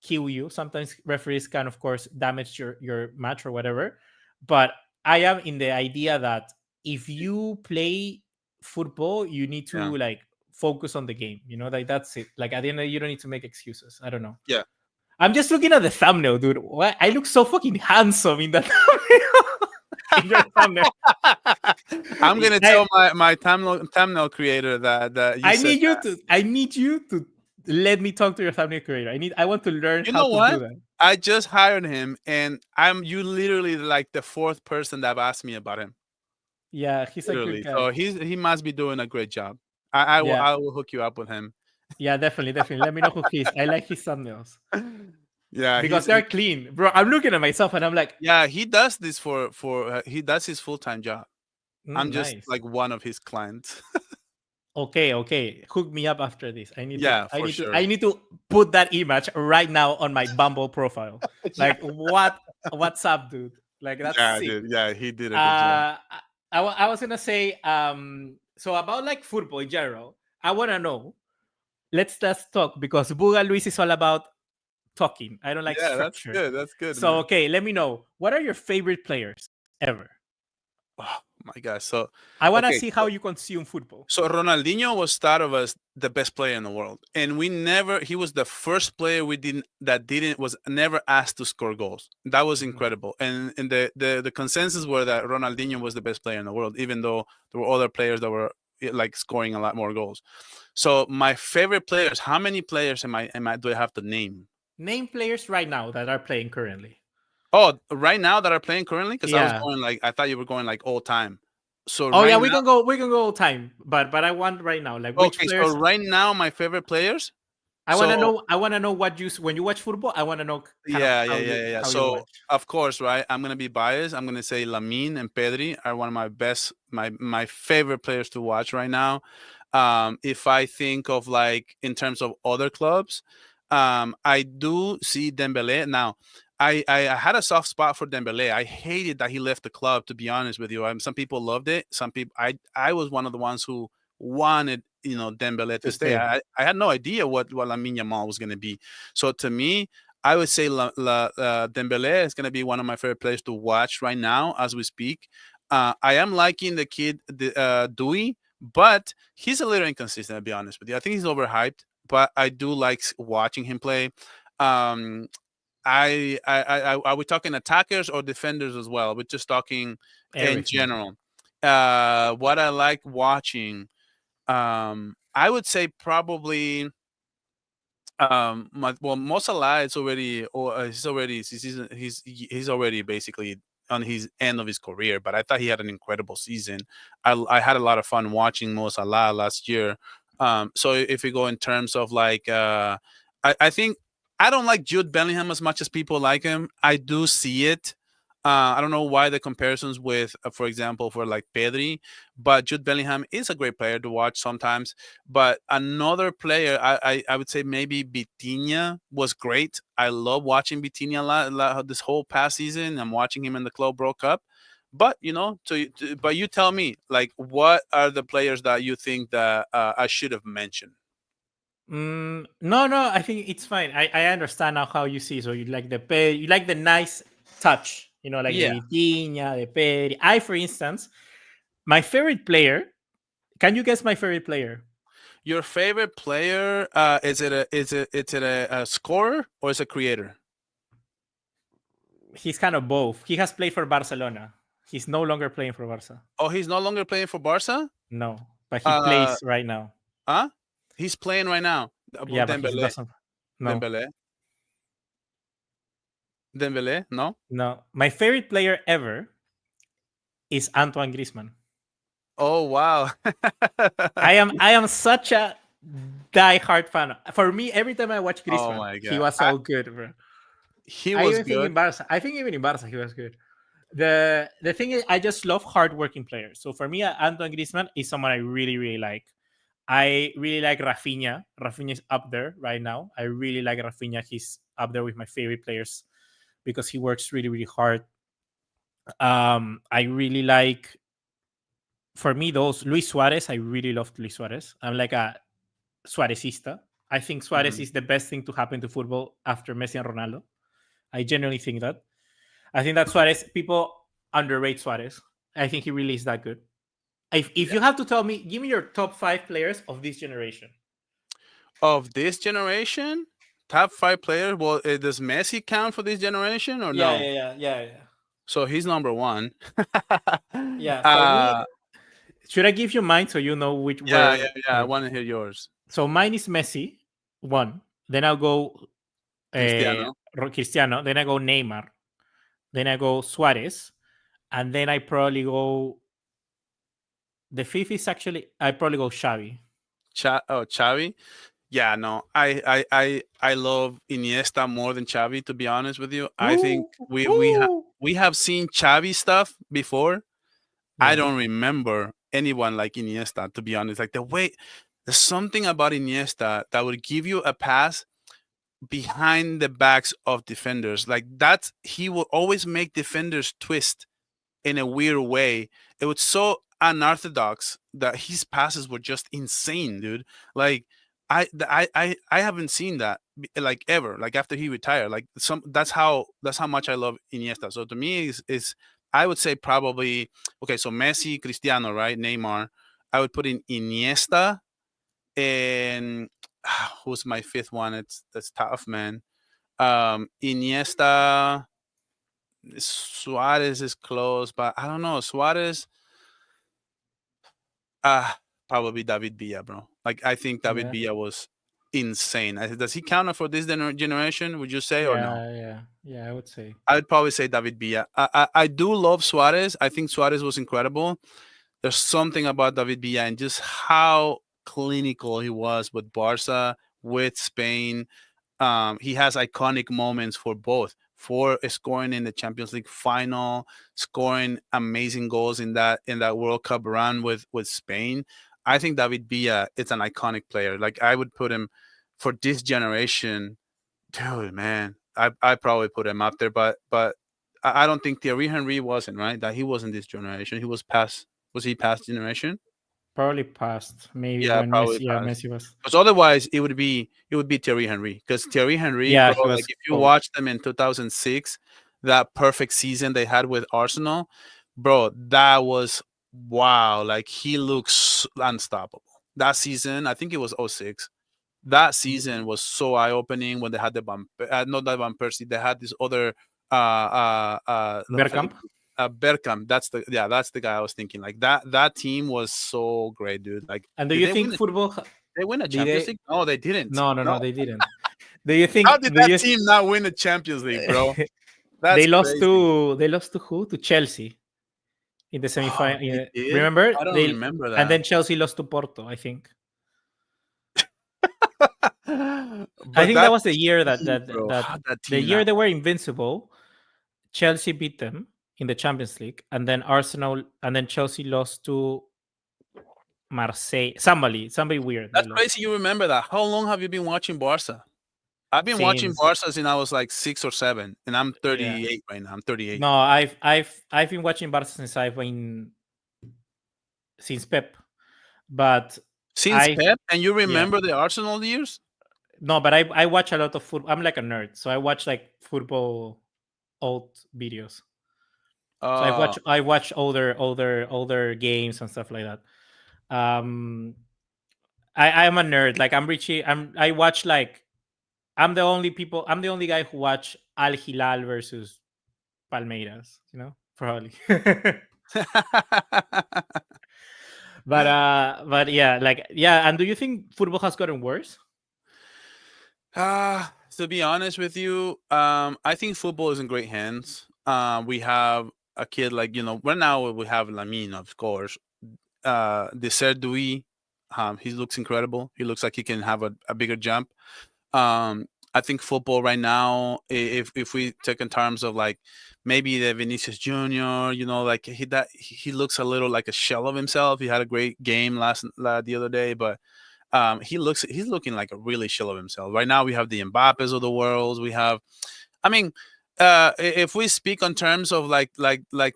kill you. Sometimes referees can, of course, damage your match or whatever. But I am in the idea that if you play football, you need Yeah. to like focus on the game. Like that's it. Like at the end of the day, you don't need to make excuses. I don't know. Yeah. I'm just looking at the thumbnail, dude. What? I look so fucking handsome in that thumbnail. In your thumbnail. I'm gonna tell my thumbnail creator that you I said need you that. to. I need you to let me talk to your thumbnail creator. I want to learn You how know to do what? that. I just hired him, and you literally like the fourth person that asked me about him. Yeah, he's a good Literally. guy. So he must be doing a great job. Yeah, I will hook you up with him. yeah, definitely, definitely. Let me know who he is. I like his thumbnails Yeah, because they're clean, bro. I'm looking at myself and I'm like, yeah, he does this for he does his full-time job. I'm just nice. like one of his clients. Okay. Hook me up after this. I need to. Yeah, I for need to. sure. I need to put that image right now on my Bumble profile. Yeah, Like what? What's up, dude? Like that's yeah, sick. dude. Yeah, he did a good job. Uh, I was gonna say. So about like football in general, I wanna know. Let's just talk because Buga Luis is all about talking. I don't like Yeah, that's structure. good. That's good, So man. okay, let me know. What are your favorite players ever? Oh my God. So I wanna okay, see how you consume football. so Ronaldinho was thought of as the best player in the world, and we never. He was the first player we didn't that didn't was never asked to score goals. That was Mhm. incredible, and the consensus were that Ronaldinho was the best player in the world, even though there were other players that were like scoring a lot more goals. So my favorite players. How many players am I do I have to name? Name players right now that are playing currently. Oh, right now that are playing currently, because I was Yeah. going like I thought you were going like all time. So Oh right yeah, now, we can go all time, but I want right now like which okay. So players. right now, my favorite players. I want to So know. I want to know what you when you watch football. I want to know kind of yeah. how you So watch. of course, right? I'm gonna be biased. I'm gonna say Lamine and Pedri are one of my best, my favorite players to watch right now. If I think of like in terms of other clubs, I do see Dembele now. I had a soft spot for Dembele. I hated that he left the club. To be honest with you, some people loved it. Some people, I was one of the ones who wanted Dembele To to stay. stay. I had no idea what Lamine Yamal was going to be. So to me, I would say Dembele is going to be one of my favorite players to watch right now as we speak. I am liking the kid, Dewey, but he's a little inconsistent. To be honest with you, I think he's overhyped, but I do like watching him play. Um, are we talking attackers or defenders as well? We're just talking in Everything. general. What I like watching, I would say probably Mo Salah is already, or he's already basically on his end of his career. But I thought he had an incredible season. I had a lot of fun watching Mo Salah last year. So if we go in terms of like, I think I don't like Jude Bellingham as much as people like him. I do see it. I don't know why the comparisons with, for example, for like Pedri, but Jude Bellingham is a great player to watch sometimes. But another player, I would say maybe Vitinha was great. I love watching Vitinha this whole past season. I'm watching him in the Club World Cup. But but you tell me, like, what are the players that you think that I should have mentioned? No, no. I think it's fine. I understand now how you see. So you like the you like the nice touch. You know, like the Yeah, Vitinha, the Pedri. I, for instance, my favorite player. Can you guess my favorite player? your favorite player, is it a scorer or is it a creator? He's kind of both. He has played for Barcelona. He's no longer playing for Barca. Oh, he's no longer playing for Barca. No, but he Uh, plays right now. huh? He's playing right now. Yeah, but he Dembele, doesn't. No, Dembele, Dembele. No. no. My favorite player ever is Antoine Griezmann. Oh wow. I am such a die-hard fan. For me, every time I watch Oh Griezmann, my he god. was so good, bro. He I was even think good. in Barca. I think even in Barca he was good. The thing is, I just love hardworking players. So for me, Antoine Griezmann is someone I really like. I really like Rafinha. Rafinha is up there right now. I really like Rafinha. He's up there with my favorite players because he works really hard. I really like, for me, those Luis Suarez. I really love Luis Suarez. I'm like a Suarezista. I think Suarez Mhm. is the best thing to happen to football after Messi and Ronaldo. I genuinely think that. I think that Suarez, people underrate Suarez. I think he really is that good. If Yeah. you have to tell me, give me your top five players of this generation. Of this generation, top five players. Well, does Messi count for this generation or Yeah, no? yeah, yeah, yeah, yeah. So he's number one. Yeah, for me, uh, should I give you mine so you know which yeah, where? I want to hear yours. So mine is Messi, one. Then I'll go Cristiano. Cristiano. Then I go Neymar. Then I go Suarez, and then I probably go. The fifth is actually I probably go Xavi. Xavi. Yeah, no, I love Iniesta more than Xavi. To be honest with you, I think Ooh, we ooh. we have seen Xavi stuff before. I Yeah. don't remember anyone like Iniesta, to be honest. Like the way there's something about Iniesta that would give you a pass behind the backs of defenders. Like that, he will always make defenders twist in a weird way. It was so unorthodox that his passes were just insane, dude. Like I haven't seen that like ever. Like after he retired, like that's how much I love Iniesta. So to me is I would say probably okay. So Messi, Cristiano, right? Neymar. I would put in Iniesta and who's my fifth one? That's tough, man. Iniesta, Suarez is close, but I don't know. Suarez, probably David Villa, bro. Like I think David Yeah, Villa was insane. Does he count for this generation? Would you say or no? yeah. I would say I would probably say David Villa. I do love Suarez. I think Suarez was incredible. There's something about David Villa and just how clinical he was with Barca, with Spain. He has iconic moments for both, for scoring in the Champions League final, scoring amazing goals in that World Cup run with Spain. I think David Villa is an iconic player. Like I would put him for this generation, dude. Man, I probably put him up there, but I don't think Thierry Henry wasn't right. That he wasn't this generation. He was past. Was he past generation? probably past maybe Yeah, when probably Messi. Yeah, past. Messi was. Because otherwise, it would be Thierry Henry. Because Thierry Henry, Yeah, bro, he like was if you cold. watch them in 2006, that perfect season they had with Arsenal, bro, that was wow. Like he looks unstoppable. That season, I think it was '06. That season was so eye opening when they had the not that Van Persie, they had this other Bergkamp. Bergkamp. That's the guy I was thinking. Like that team was so great, dude. Like And do did you they win? think football? They win a Did Champions they? League? No, they didn't. No, no, No. no, they didn't. Do you How think? did Do that you? team not win the Champions League, bro? They That's lost crazy. to. They lost to who? To Chelsea in the Oh, they semifinal. did? Remember I don't they? remember And that. then Chelsea lost to Porto. I think. I But think that that was the year team, bro, that how that the team year not they were invincible. Chelsea beat them in the Champions League, and then Arsenal, and then Chelsea lost to Marseille. Somebody weird. They that's lost crazy you remember that. How long have you been watching Barca? I've been watching since. Barca since I was like 6 or 7, and I'm Yeah. 38 right now. I'm 38. No, I've been watching Barca since I've been since Pep, but Since I Pep, and you yeah remember the Arsenal years? no, but I watch a lot of football. I'm like a nerd, so I watch like football old videos. So Oh, I watch older games and stuff like that. Um, I'm a nerd. Like I'm Richie. I watch like I'm the only guy who watch Al Hilal versus Palmeiras. You know, probably. But yeah, like yeah. And do you think football has gotten worse? to be honest with you, I think football is in great hands. We have a kid like right now we have Lamine, of course. The Serdui, he looks incredible. He looks like he can have a bigger jump. I think football right now, if we take in terms of like maybe the Vinicius Junior, like he looks a little like a shell of himself. He had a great game the other day, but he's looking like a really shell of himself. Right now we have the Mbappes of the world. We have, I mean, if we speak on terms of like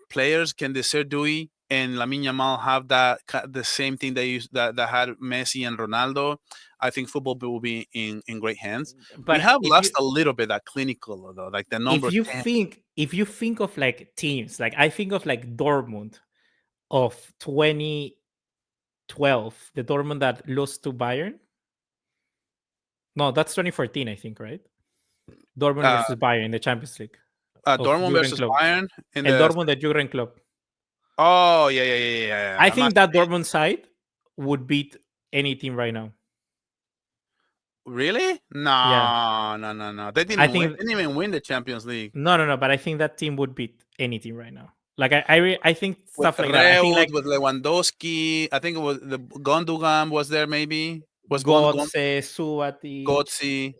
players, can the Serdui and Lamine Yamal have the same thing that had Messi and Ronaldo? I think football will be in great hands. We But have lost a little bit that clinical though, like the number 10. if you think of like teams, like I think of like Dortmund of 2012, the Dortmund that lost to Bayern. No, that's 2014, I think, right? Dortmund Uh, versus Bayern in the Champions League of Dortmund Jurgen versus Klopp. Bayern in El the. Dortmund de Jurgen Klopp. Oh yeah. I I'm not think that Dortmund side would beat any team right now. really. Yeah, No. They I didn't win. think They didn't even win the Champions League. no. But I think that team would beat any team right now. Like I think With stuff like that. I think Reus, like with Lewandowski. I think it was the Gundogan was there. Maybe was Götze, Suati, Gotzi.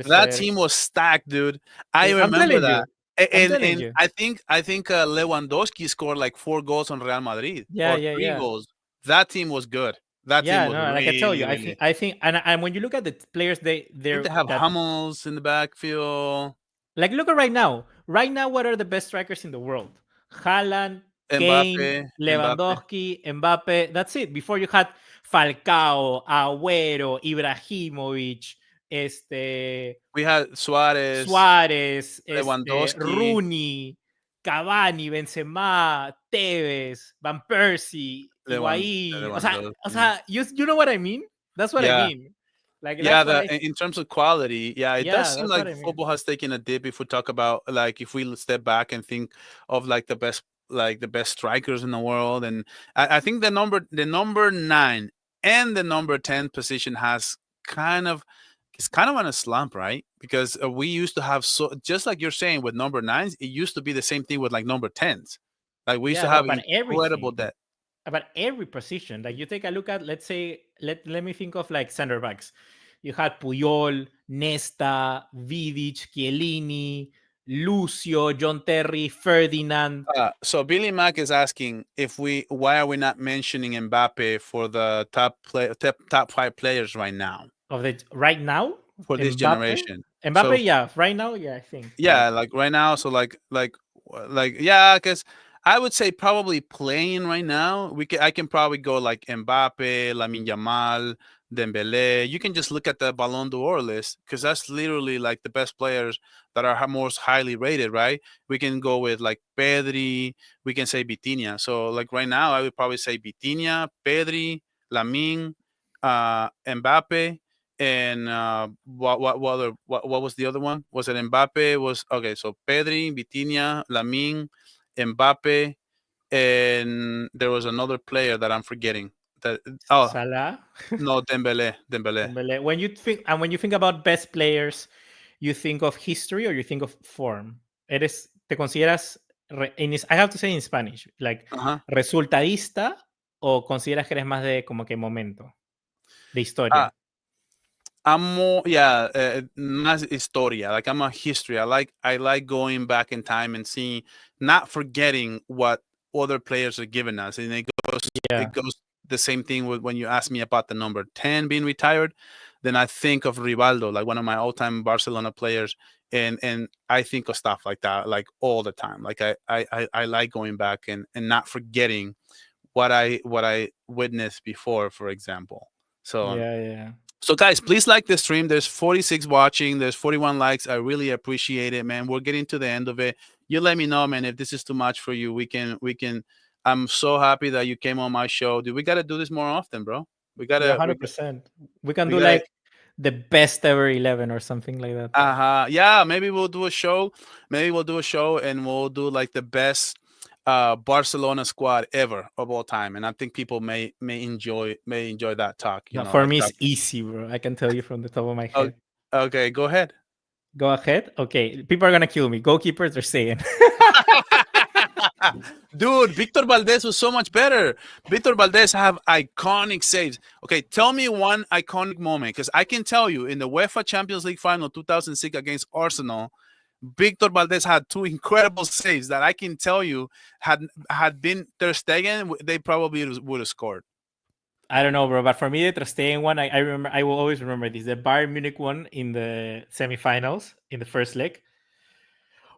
That Schmelzer. team was stacked, dude. I I'm remember telling that. you. I'm telling And you. I think Lewandowski scored like 4 goals on Real Madrid Yeah, or yeah, three yeah. goals. that team was good. That team Yeah, was no, like I tell really, you, really. I think, and when you look at the players, I think they're they have that Hummels in the backfield, like look at right now. Right now, what are the best strikers in the world? Haaland, Mbappe, Kane, Mbappe. Lewandowski, Mbappe. That's it. Before you had Falcao, Agüero, Ibrahimovic, We had Suarez, Suárez, Lewandowski, Rooney, Cavani, Benzema, Tevez, Van Persie, Higuaín. Lewandowski. You know what I mean? That's what I Yeah, mean. Like yeah. that's what I. In terms of quality, yeah, it does Yeah, seem that's what like I mean. football has taken a dip. If we talk about like if we step back and think of like the best strikers in the world, and I think the number 9 and the number 10 position has kind of it's kind of on a slump, right? Because we used to have so just like you're saying with number 9s, it used to be the same thing with like number 10s. Like we used Yeah, to bro, have but incredible everything. depth. About every position. Like you take a look at, let's say, let me think of like center backs. You had Puyol, Nesta, Vidic, Chiellini, Lucio, John Terry, Ferdinand. So Billy Mack is asking if we why are we not mentioning Mbappe for the top 5 players right now Of the right now, for this Mbappe. generation? So Mbappe, yeah, right now, yeah, I think. yeah, like right now, so like yeah, because I would say probably playing right now. I can probably go like Mbappe, Lamine Yamal, Dembele. You can just look at the Ballon d'Or list because that's literally like the best players that are most highly rated, right? We can go with like Pedri. We can say Vitinha. So like right now, I would probably say Vitinha, Pedri, Lamine, Mbappe, and what was the other one? Was it Mbappe? Was okay. So Pedri, Vitinha, Lamine, Mbappe, and there was another player that I'm forgetting. That oh Salah, no, Dembele. Dembele. When you think about best players, you think of history or you think of form. Te consideras, I have to say in Spanish, like Uh huh. resultadista o consideras que eres más de como que momento, de Uh, historia. I'm more yeah, más historia. Like I'm a history. I like going back in time and seeing, not forgetting what other players are giving us, and Yeah, it goes the same thing with when you ask me about the number 10 being retired. Then I think of Rivaldo, like one of my all-time Barcelona players, and I think of stuff like that, like all the time. Like I like going back and not forgetting what I witnessed before, for example. So yeah. so guys, please like the stream. There's 46 watching. There's 41 likes. I really appreciate it, man. We're getting to the end of it. You let me know, man, if this is too much for you. We can. I'm so happy that you came on my show. Dude, we gotta do this more often, bro. We Yeah, gotta. We, 100%. We can we do gotta. like the best ever 11 or something like that. Yeah, maybe we'll do a show. Maybe we'll do a show and we'll do like the best Barcelona squad ever of all time. And I think people may enjoy that talk. No, for Like me, it's talk. easy, bro. I can tell you from the top of my Oh, head. okay, go ahead. Go ahead. Okay, people are gonna kill me. Goalkeepers, they're saying. Dude, Victor Valdez was so much better. Victor Valdez have iconic saves. Okay, tell me one iconic moment, because I can tell you in the UEFA Champions League final 2006 against Arsenal, Victor Valdez had 2 incredible saves that I can tell you had been Ter Stegen, they probably would have scored. I don't know, bro, but for me, the Ter Stegen one, I remember. I will always remember this. The Bayern Munich one in the semifinals in the first leg,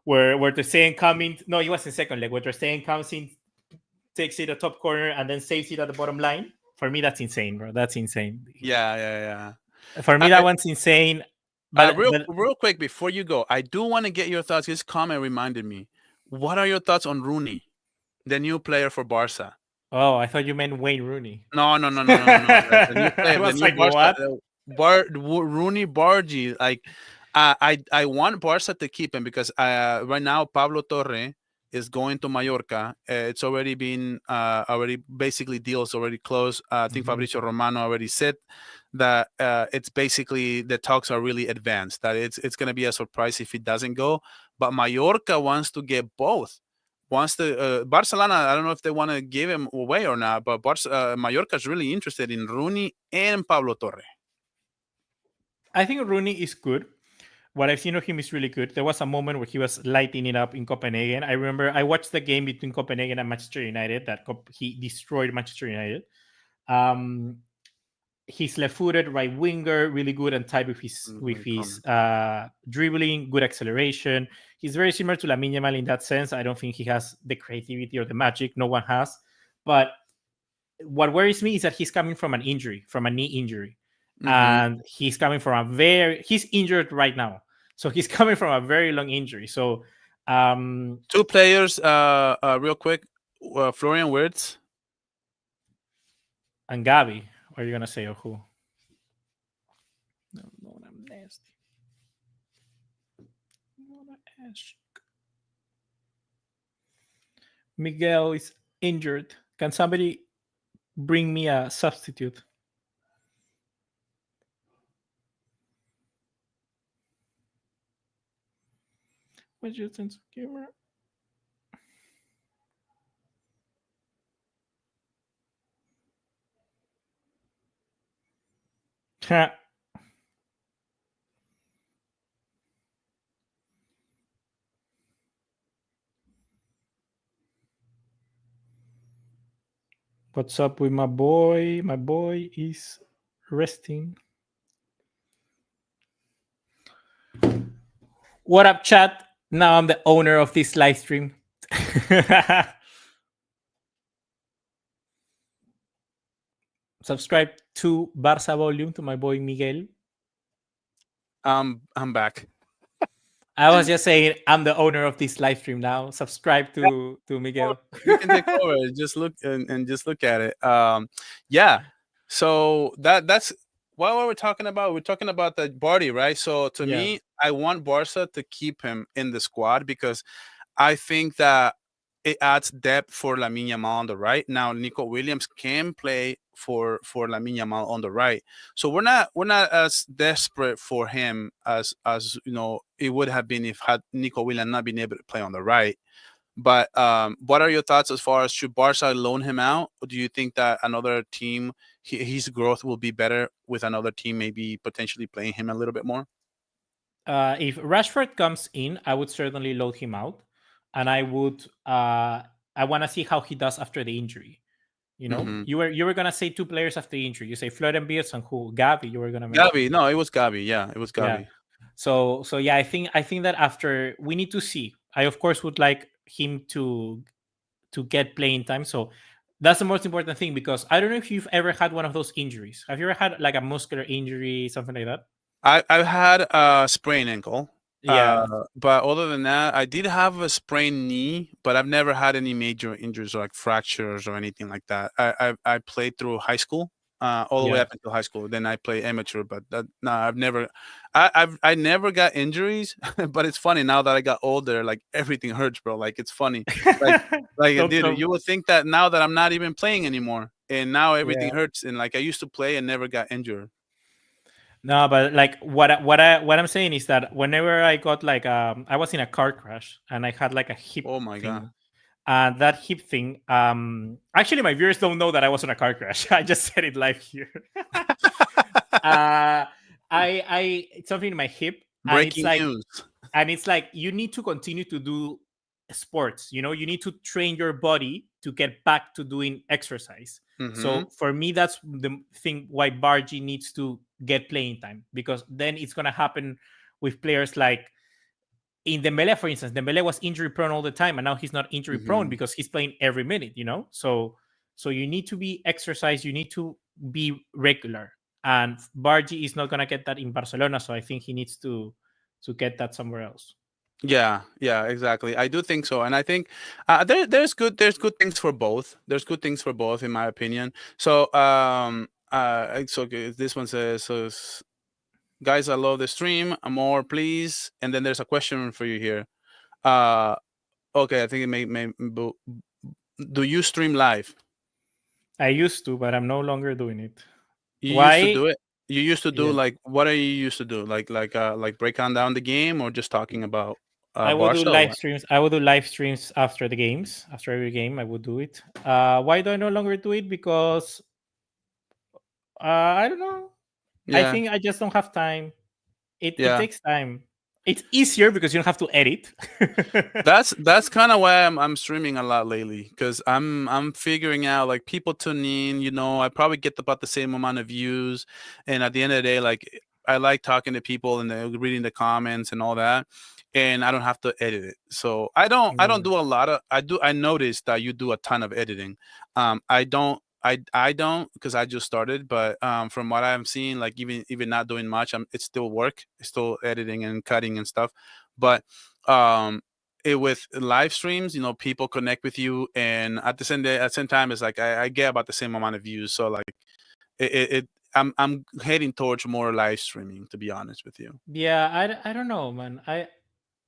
where Ter Stegen coming. No, it was in second leg. Where Ter Stegen comes in, takes it a top corner, and then saves it at the bottom line. For me, that's insane, bro. That's insane. Yeah, yeah, For me, yeah. that one's insane. Real But real quick before you go, I do want to get your thoughts. This comment reminded me. What are your thoughts on Rooney, the new player for Barca? oh, I thought you meant Wayne Rooney. No, no, no, no, no, no, no. The new I player, the was new like, Barca, what? Rooney Bargi. Like, I want Barca to keep him because right now Pablo Torre is going to Mallorca. It's already been already basically deals already closed. I think Mhm. Fabrizio Romano already said that it's basically the talks are really advanced. That it's going to be a surprise if it doesn't go. But Mallorca wants to get both. Wants to Barcelona. I don't know if they want to give him away or not, but Mallorca is really interested in Rooney and Pablo Torre. I think Rooney is good. What I've seen of him is really good. There was a moment where he was lighting it up in Copenhagen. I remember I watched the game between Copenhagen and Manchester United that he destroyed Manchester United. Um, he's left-footed right winger, really good and tight with Let me his comment. dribbling, good acceleration. He's very similar to Lamine Yamal in that sense. I don't think he has the creativity or the magic. No one has. But what worries me is that he's coming from an injury, from a knee injury, Hmm. and he's coming from he's injured right now. So he's coming from a very long injury. So um, Two players, real quick. Florian Wirtz. and Gavi, what are you gonna say or who? No, no, I'm nasty. Miguel is injured. Can somebody bring me a substitute? What's your sense of humor? What's up with my boy? My boy is resting. What up, chat? Now I'm the owner of this live stream. Subscribe to Barça Volume to my boy Miguel. I'm back. I was just saying I'm the owner of this live stream now. Subscribe to Miguel. You can take over. Just look and just look at it. Yeah. So that's what we're talking about. We're talking about the body, right? So to Yeah. me, I want Barca to keep him in the squad because I think that it adds depth for Lamine Yamal on the right. Now Nico Williams can play for Lamine Yamal on the right, so we're not as desperate for him as it would have been if had Nico Williams not been able to play on the right. But what are your thoughts as far as should Barca loan him out? Or do you think that another team, his growth will be better with another team, maybe potentially playing him a little bit more? If Rashford comes in, I would certainly load him out, and I want to see how he does after the injury. You know, Hmm. you were gonna say two players after the injury. You say Florian Beers and who? Gavi. You were gonna mention. Gavi, no, it was Gavi. Yeah, it was Yeah. Gavi. So yeah, I think that after we need to see. I of course would like him to get playing time. So that's the most important thing because I don't know if you've ever had one of those injuries. Have you ever had like a muscular injury, something like that? I've had a sprained ankle, Yeah. but other than that, I did have a sprained knee, but I've never had any major injuries or like fractures or anything like that. I played through high school, all the way Yeah. up until high school. Then I played amateur, but no, I never got injuries. But it's funny now that I got older, like everything hurts, bro. Like it's funny, like Don't dude, come. you would think that now that I'm not even playing anymore, and now everything Yeah. hurts, and like I used to play and never got injured. No, but like what I'm saying is that whenever I got like I was in a car crash and I had like a hip Oh my god. thing. And that hip thing, actually my viewers don't know that I was on a car crash. I just said it live here. It's something in my hip, and it's Breaking like news. like you need to continue to do sports. You know, you need to train your body to get back to doing exercise. Mhm. So for me, that's the thing why Bargy needs to get playing time, because then it's gonna happen with players like in Dembele, for instance. Dembele was injury prone all the time, and now he's not injury prone Mhm. because he's playing every minute. You know, so you need to be exercise. You need to be regular, and Bargy is not gonna get that in Barcelona. So I think he needs to get that somewhere else. Yeah, yeah, exactly. I do think so, and I think there's good things for both. There's good things for both, in my opinion. So this one says guys, I love the stream. More, please. And then there's a question for you here. Uh, okay, I think it may do you stream live? I used to, but I'm no longer doing it. You used to Why? do it. You used to do Yeah. like what are you used to do? Like breaking down the game or just talking about I will do Barca or live what? streams. I will do live streams after the games. After every game, I would do it. Why do I no longer do it? Because I don't know. I Yeah, think I just don't have time. It yeah. takes time. It's easier because you don't have to edit. That's kind of why I'm streaming a lot lately, because I'm figuring out like people tune in. I probably get about the same amount of views, and at the end of the day, like I like talking to people and reading the comments and all that, and I don't have to edit it. So I don't Mm. do a lot of I noticed that you do a ton of editing. I don't because I just started, but from what I'm seeing, like even not doing much, it's still work, it's still editing and cutting and stuff, but um with live streams, people connect with you, and at the same day, at the same time, it's like I get about the same amount of views. So like I'm heading towards more live streaming, to be honest with you. Yeah, I don't know, man.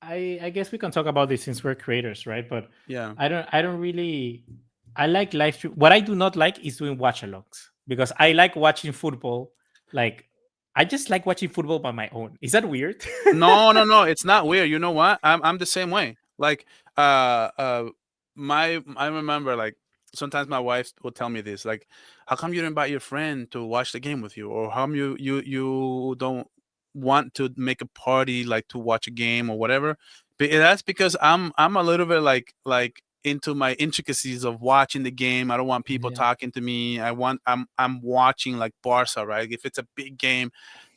I guess we can talk about this since we're creators, right? But Yeah. I don't really I like live stream. What I do not like is doing watch alongs because I like watching football. Like I just like watching football by my own. Is that weird? No, no, no. It's not weird. You know what? I'm the same way. Like, my I remember like sometimes my wife will tell me this, like, how come you didn't invite your friend to watch the game with you, or how come you don't want to make a party like to watch a game or whatever? But that's because I'm a little bit like into my intricacies of watching the game. I don't want people Yeah, talking to me. I'm watching like Barca, right? If it's a big game,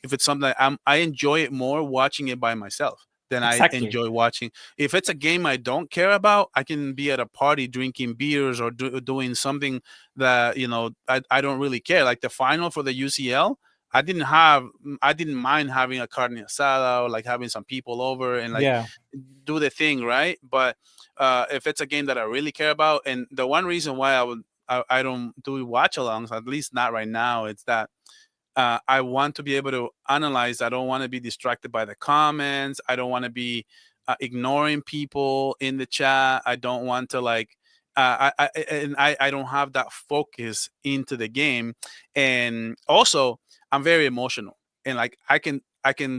if it's something I enjoy it more watching it by myself than I exactly. enjoy watching. If it's a game I don't care about, I can be at a party drinking beers or doing something that I don't really care. Like the final for the UCL, I didn't mind having a carne asada or like having some people over and like Yeah, do the thing, right? But if it's a game that I really care about, and the one reason why I don't do watch alongs, at least not right now, it's that I want to be able to analyze. I don't want to be distracted by the comments. I don't want to be ignoring people in the chat. I don't want to like. I don't have that focus into the game, and also I'm very emotional, and like I can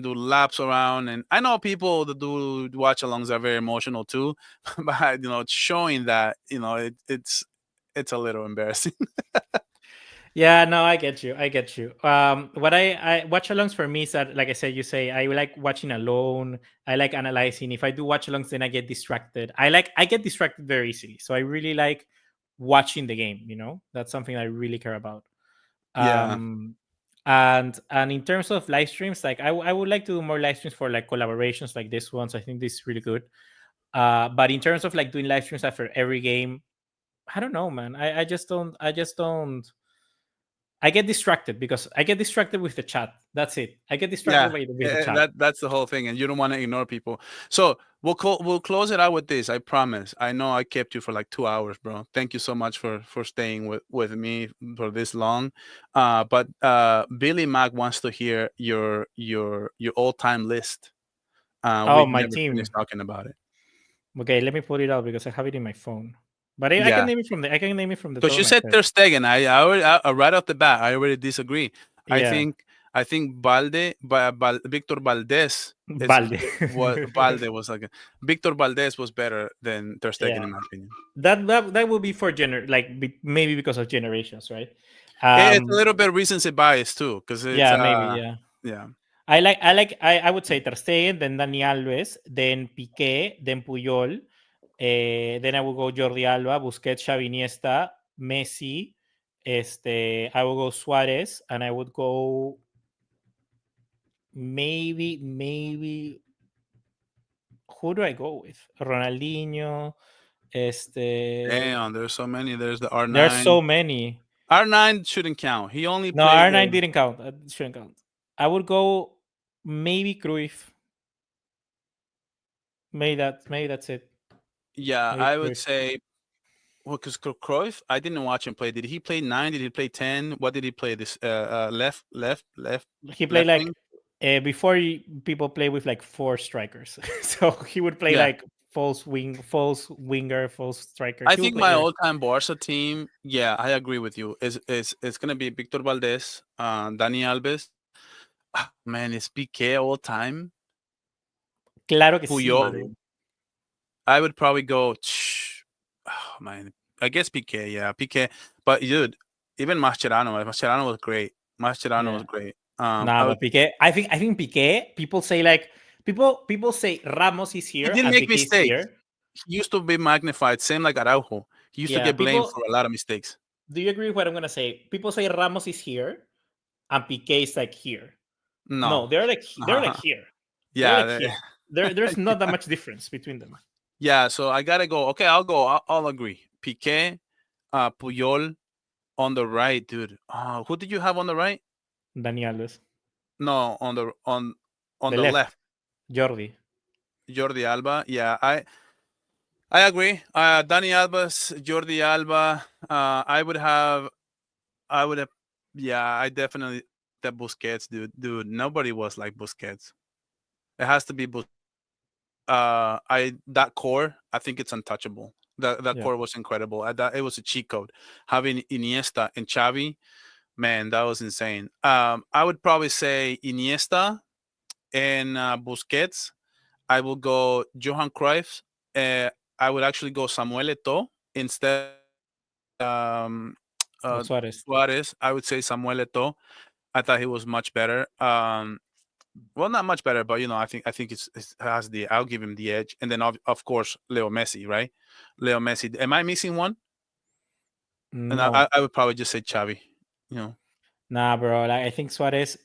do laps around, and I know people that do watch alongs are very emotional too, but it's showing that it's a little embarrassing. yeah. No, I get you. I get you. What I watch alongs for me is that, like I said, you say I like watching alone. I like analyzing. If I do watch alongs, then I get distracted. I get distracted very easily. So I really like watching the game. That's something I really care about. Yeah. um and in terms of live streams, like I would like to do more live streams for like collaborations like this one. So I think this is really good. But in terms of like doing live streams after every game, I don't know, man. I just don't I get distracted because I get distracted with the chat. That's it. I get distracted Yeah, with the chat. that's the whole thing, and you don't want to ignore people. So we'll close it out with this. I promise. I know I kept you for like 2 hours, bro. Thank you so much for staying with me for this long. But Billy Mac wants to hear your all time list. Oh, We my never finished team. talking about it. Okay, let me pull it out because I have it in my phone. But I can Yeah, name it from the I can name it from the top because of you my said head. Ter Stegen. I already right off the bat. I already disagree. I Yeah, think Victor Valdez Balde. Was like Victor Valdez was better than Ter Stegen Yeah, in my opinion. that will be for maybe because of generations, right? It's a little bit recency bias too, because it's Yeah, maybe, yeah. yeah. I would say Ter Stegen, then Dani Alves, then Piqué, then Puyol, then I would go Jordi Alba, Busquets, Xavi, Iniesta, Messi, I would go Suarez, and I would go maybe who do I go with? Ronaldinho, Damn, there's so many. There's the there are R9. so many. R9 shouldn't count. He only No, played R9 the didn't count. Shouldn't count. I would go maybe Cruyff. Maybe that's it. yeah. Maybe I would Cruyff. say well, because Cruyff, I didn't watch him play. Did he play 9? Did he play 10? What did he play? This He played left like wing. before people play with like four strikers, so he would play Yeah, like false winger, false striker. I He would think play my there. all-time Barca team. Yeah, I agree with you. Is it's gonna be Victor Valdez, Dani Alves. Man, it's PK all time. Claro que sí, Puyol. bro. I would probably go. Oh man, I guess PK. Yeah, PK. But dude, even Mascherano was great. Mascherano was Yeah. great. Nah, I would. but Piqué. I think Piqué. People say like People say Ramos is He here didn't and make Piqué is mistakes. here. He used to be magnified, same like Araujo. He used to Yeah, get blamed people. for a lot of mistakes. Do you agree with what I'm gonna say? People say Ramos is here and Piqué is like here. No. No, they're like here. They're Yeah. like here. There's not that much difference between them. Yeah. So I gotta go. Okay, I'll go. I'll agree. Piqué, Puyol on the right, dude. Who did you have on the right? Dani Alves, No, on the the left, left. Jordi. Jordi Alba. Yeah, I agree. Dani Alba's Jordi Alba. I would have. Yeah, I definitely the Busquets, dude. Nobody was like Busquets. It has to be I that core. I think it's untouchable. That Yeah. core was incredible. It was a cheat code. Having Iniesta and Xavi, man, that was insane. I would probably say Iniesta and Busquets. I will go Johan Cruyff. I would actually go Samuel Eto'o instead uh, Suarez. Suarez. I would say Samuel Eto'o. I thought he was much better. Well, not much better, but I think it has the. I'll give him the edge, and then of course Leo Messi, right? Leo Messi. Am I missing one? And No. I would probably just say Xavi. You know, Nah, bro. Like, I think Suarez.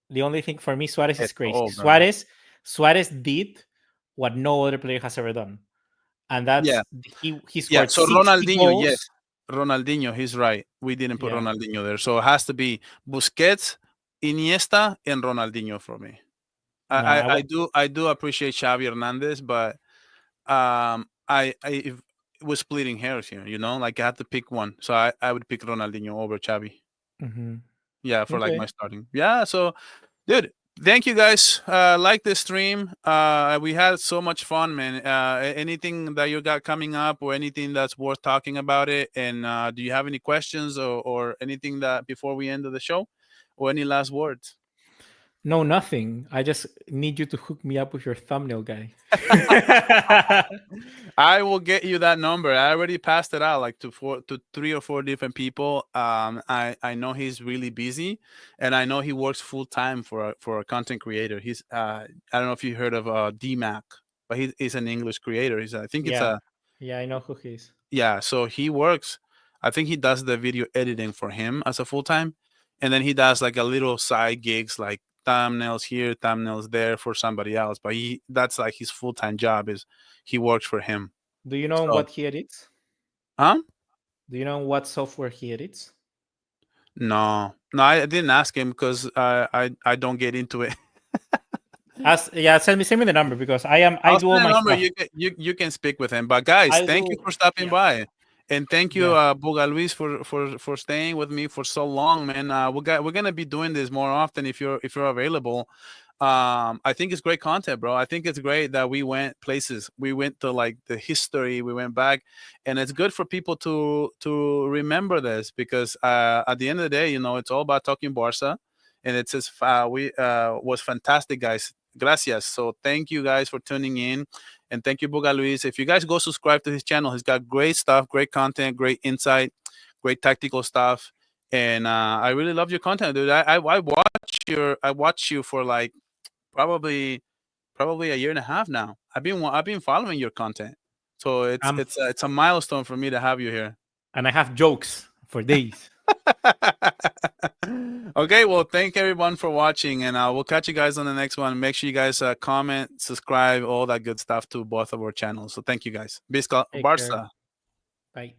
The only thing for me, Suarez is crazy. Eto'o, bro. Suarez did what no other player has ever done, and Yeah, that's he yeah. scored So 60 Ronaldinho, yes, goals. Ronaldinho. He's right. We didn't put Yeah. Ronaldinho there, so it has to be Busquets, Iniesta, and Ronaldinho for me. Nah, I do appreciate Xavi Hernandez, but I was splitting hairs here. Like I had to pick one, so I would pick Ronaldinho over Xavi. Mhm. Yeah, for like my Okay. starting. Yeah, so dude, thank you guys. Like this stream. We had so much fun, man. Anything that you got coming up, or anything that's worth talking about it? And do you have any questions or anything that before we end of the show, or any last words? No, nothing. I just need you to hook me up with your thumbnail guy. I will get you that number. I already passed it out like to 3 or 4 different people. I know he's really busy, and I know he works full time for a content creator. I don't know if you heard of DMAC, but he's an English creator. I think it's Yeah. a Yeah, I know who he is. yeah. So he works. I think he does the video editing for him as a full time, and then he does like a little side gigs like thumbnails here, thumbnails there for somebody else. But that's like his full time job is he works for him. Do you know So, what he edits? huh? Do you know what software he edits? No, no, I didn't ask him because I don't get into it. Yeah, send me the number because I I'll do all send a my number. stuff. You can speak with him. But guys, I thank you do. for stopping Yeah. by, and thank you, Yeah. Bugaliis, for staying with me for so long, man. We're gonna be doing this more often if you're available. I think it's great content, bro. I think it's great that we went places. We went to like the history. We went back, and it's good for people to remember this because at the end of the day, it's all about talking Barca, and it says we was fantastic, guys. Gracias. So thank you guys for tuning in, and thank you, Bugaliis. If you guys go subscribe to his channel, he's got great stuff, great content, great insight, great tactical stuff, and I really love your content, dude. I watch you for like probably a year and a half now. I've been following your content, so it's I'm it's a, it's a milestone for me to have you here. and I have jokes for days. Okay, well, thank everyone for watching, and we'll catch you guys on the next one. Make sure you guys comment, subscribe, all that good stuff to both of our channels. So thank you guys. Bisca Take care. Barca. Bye.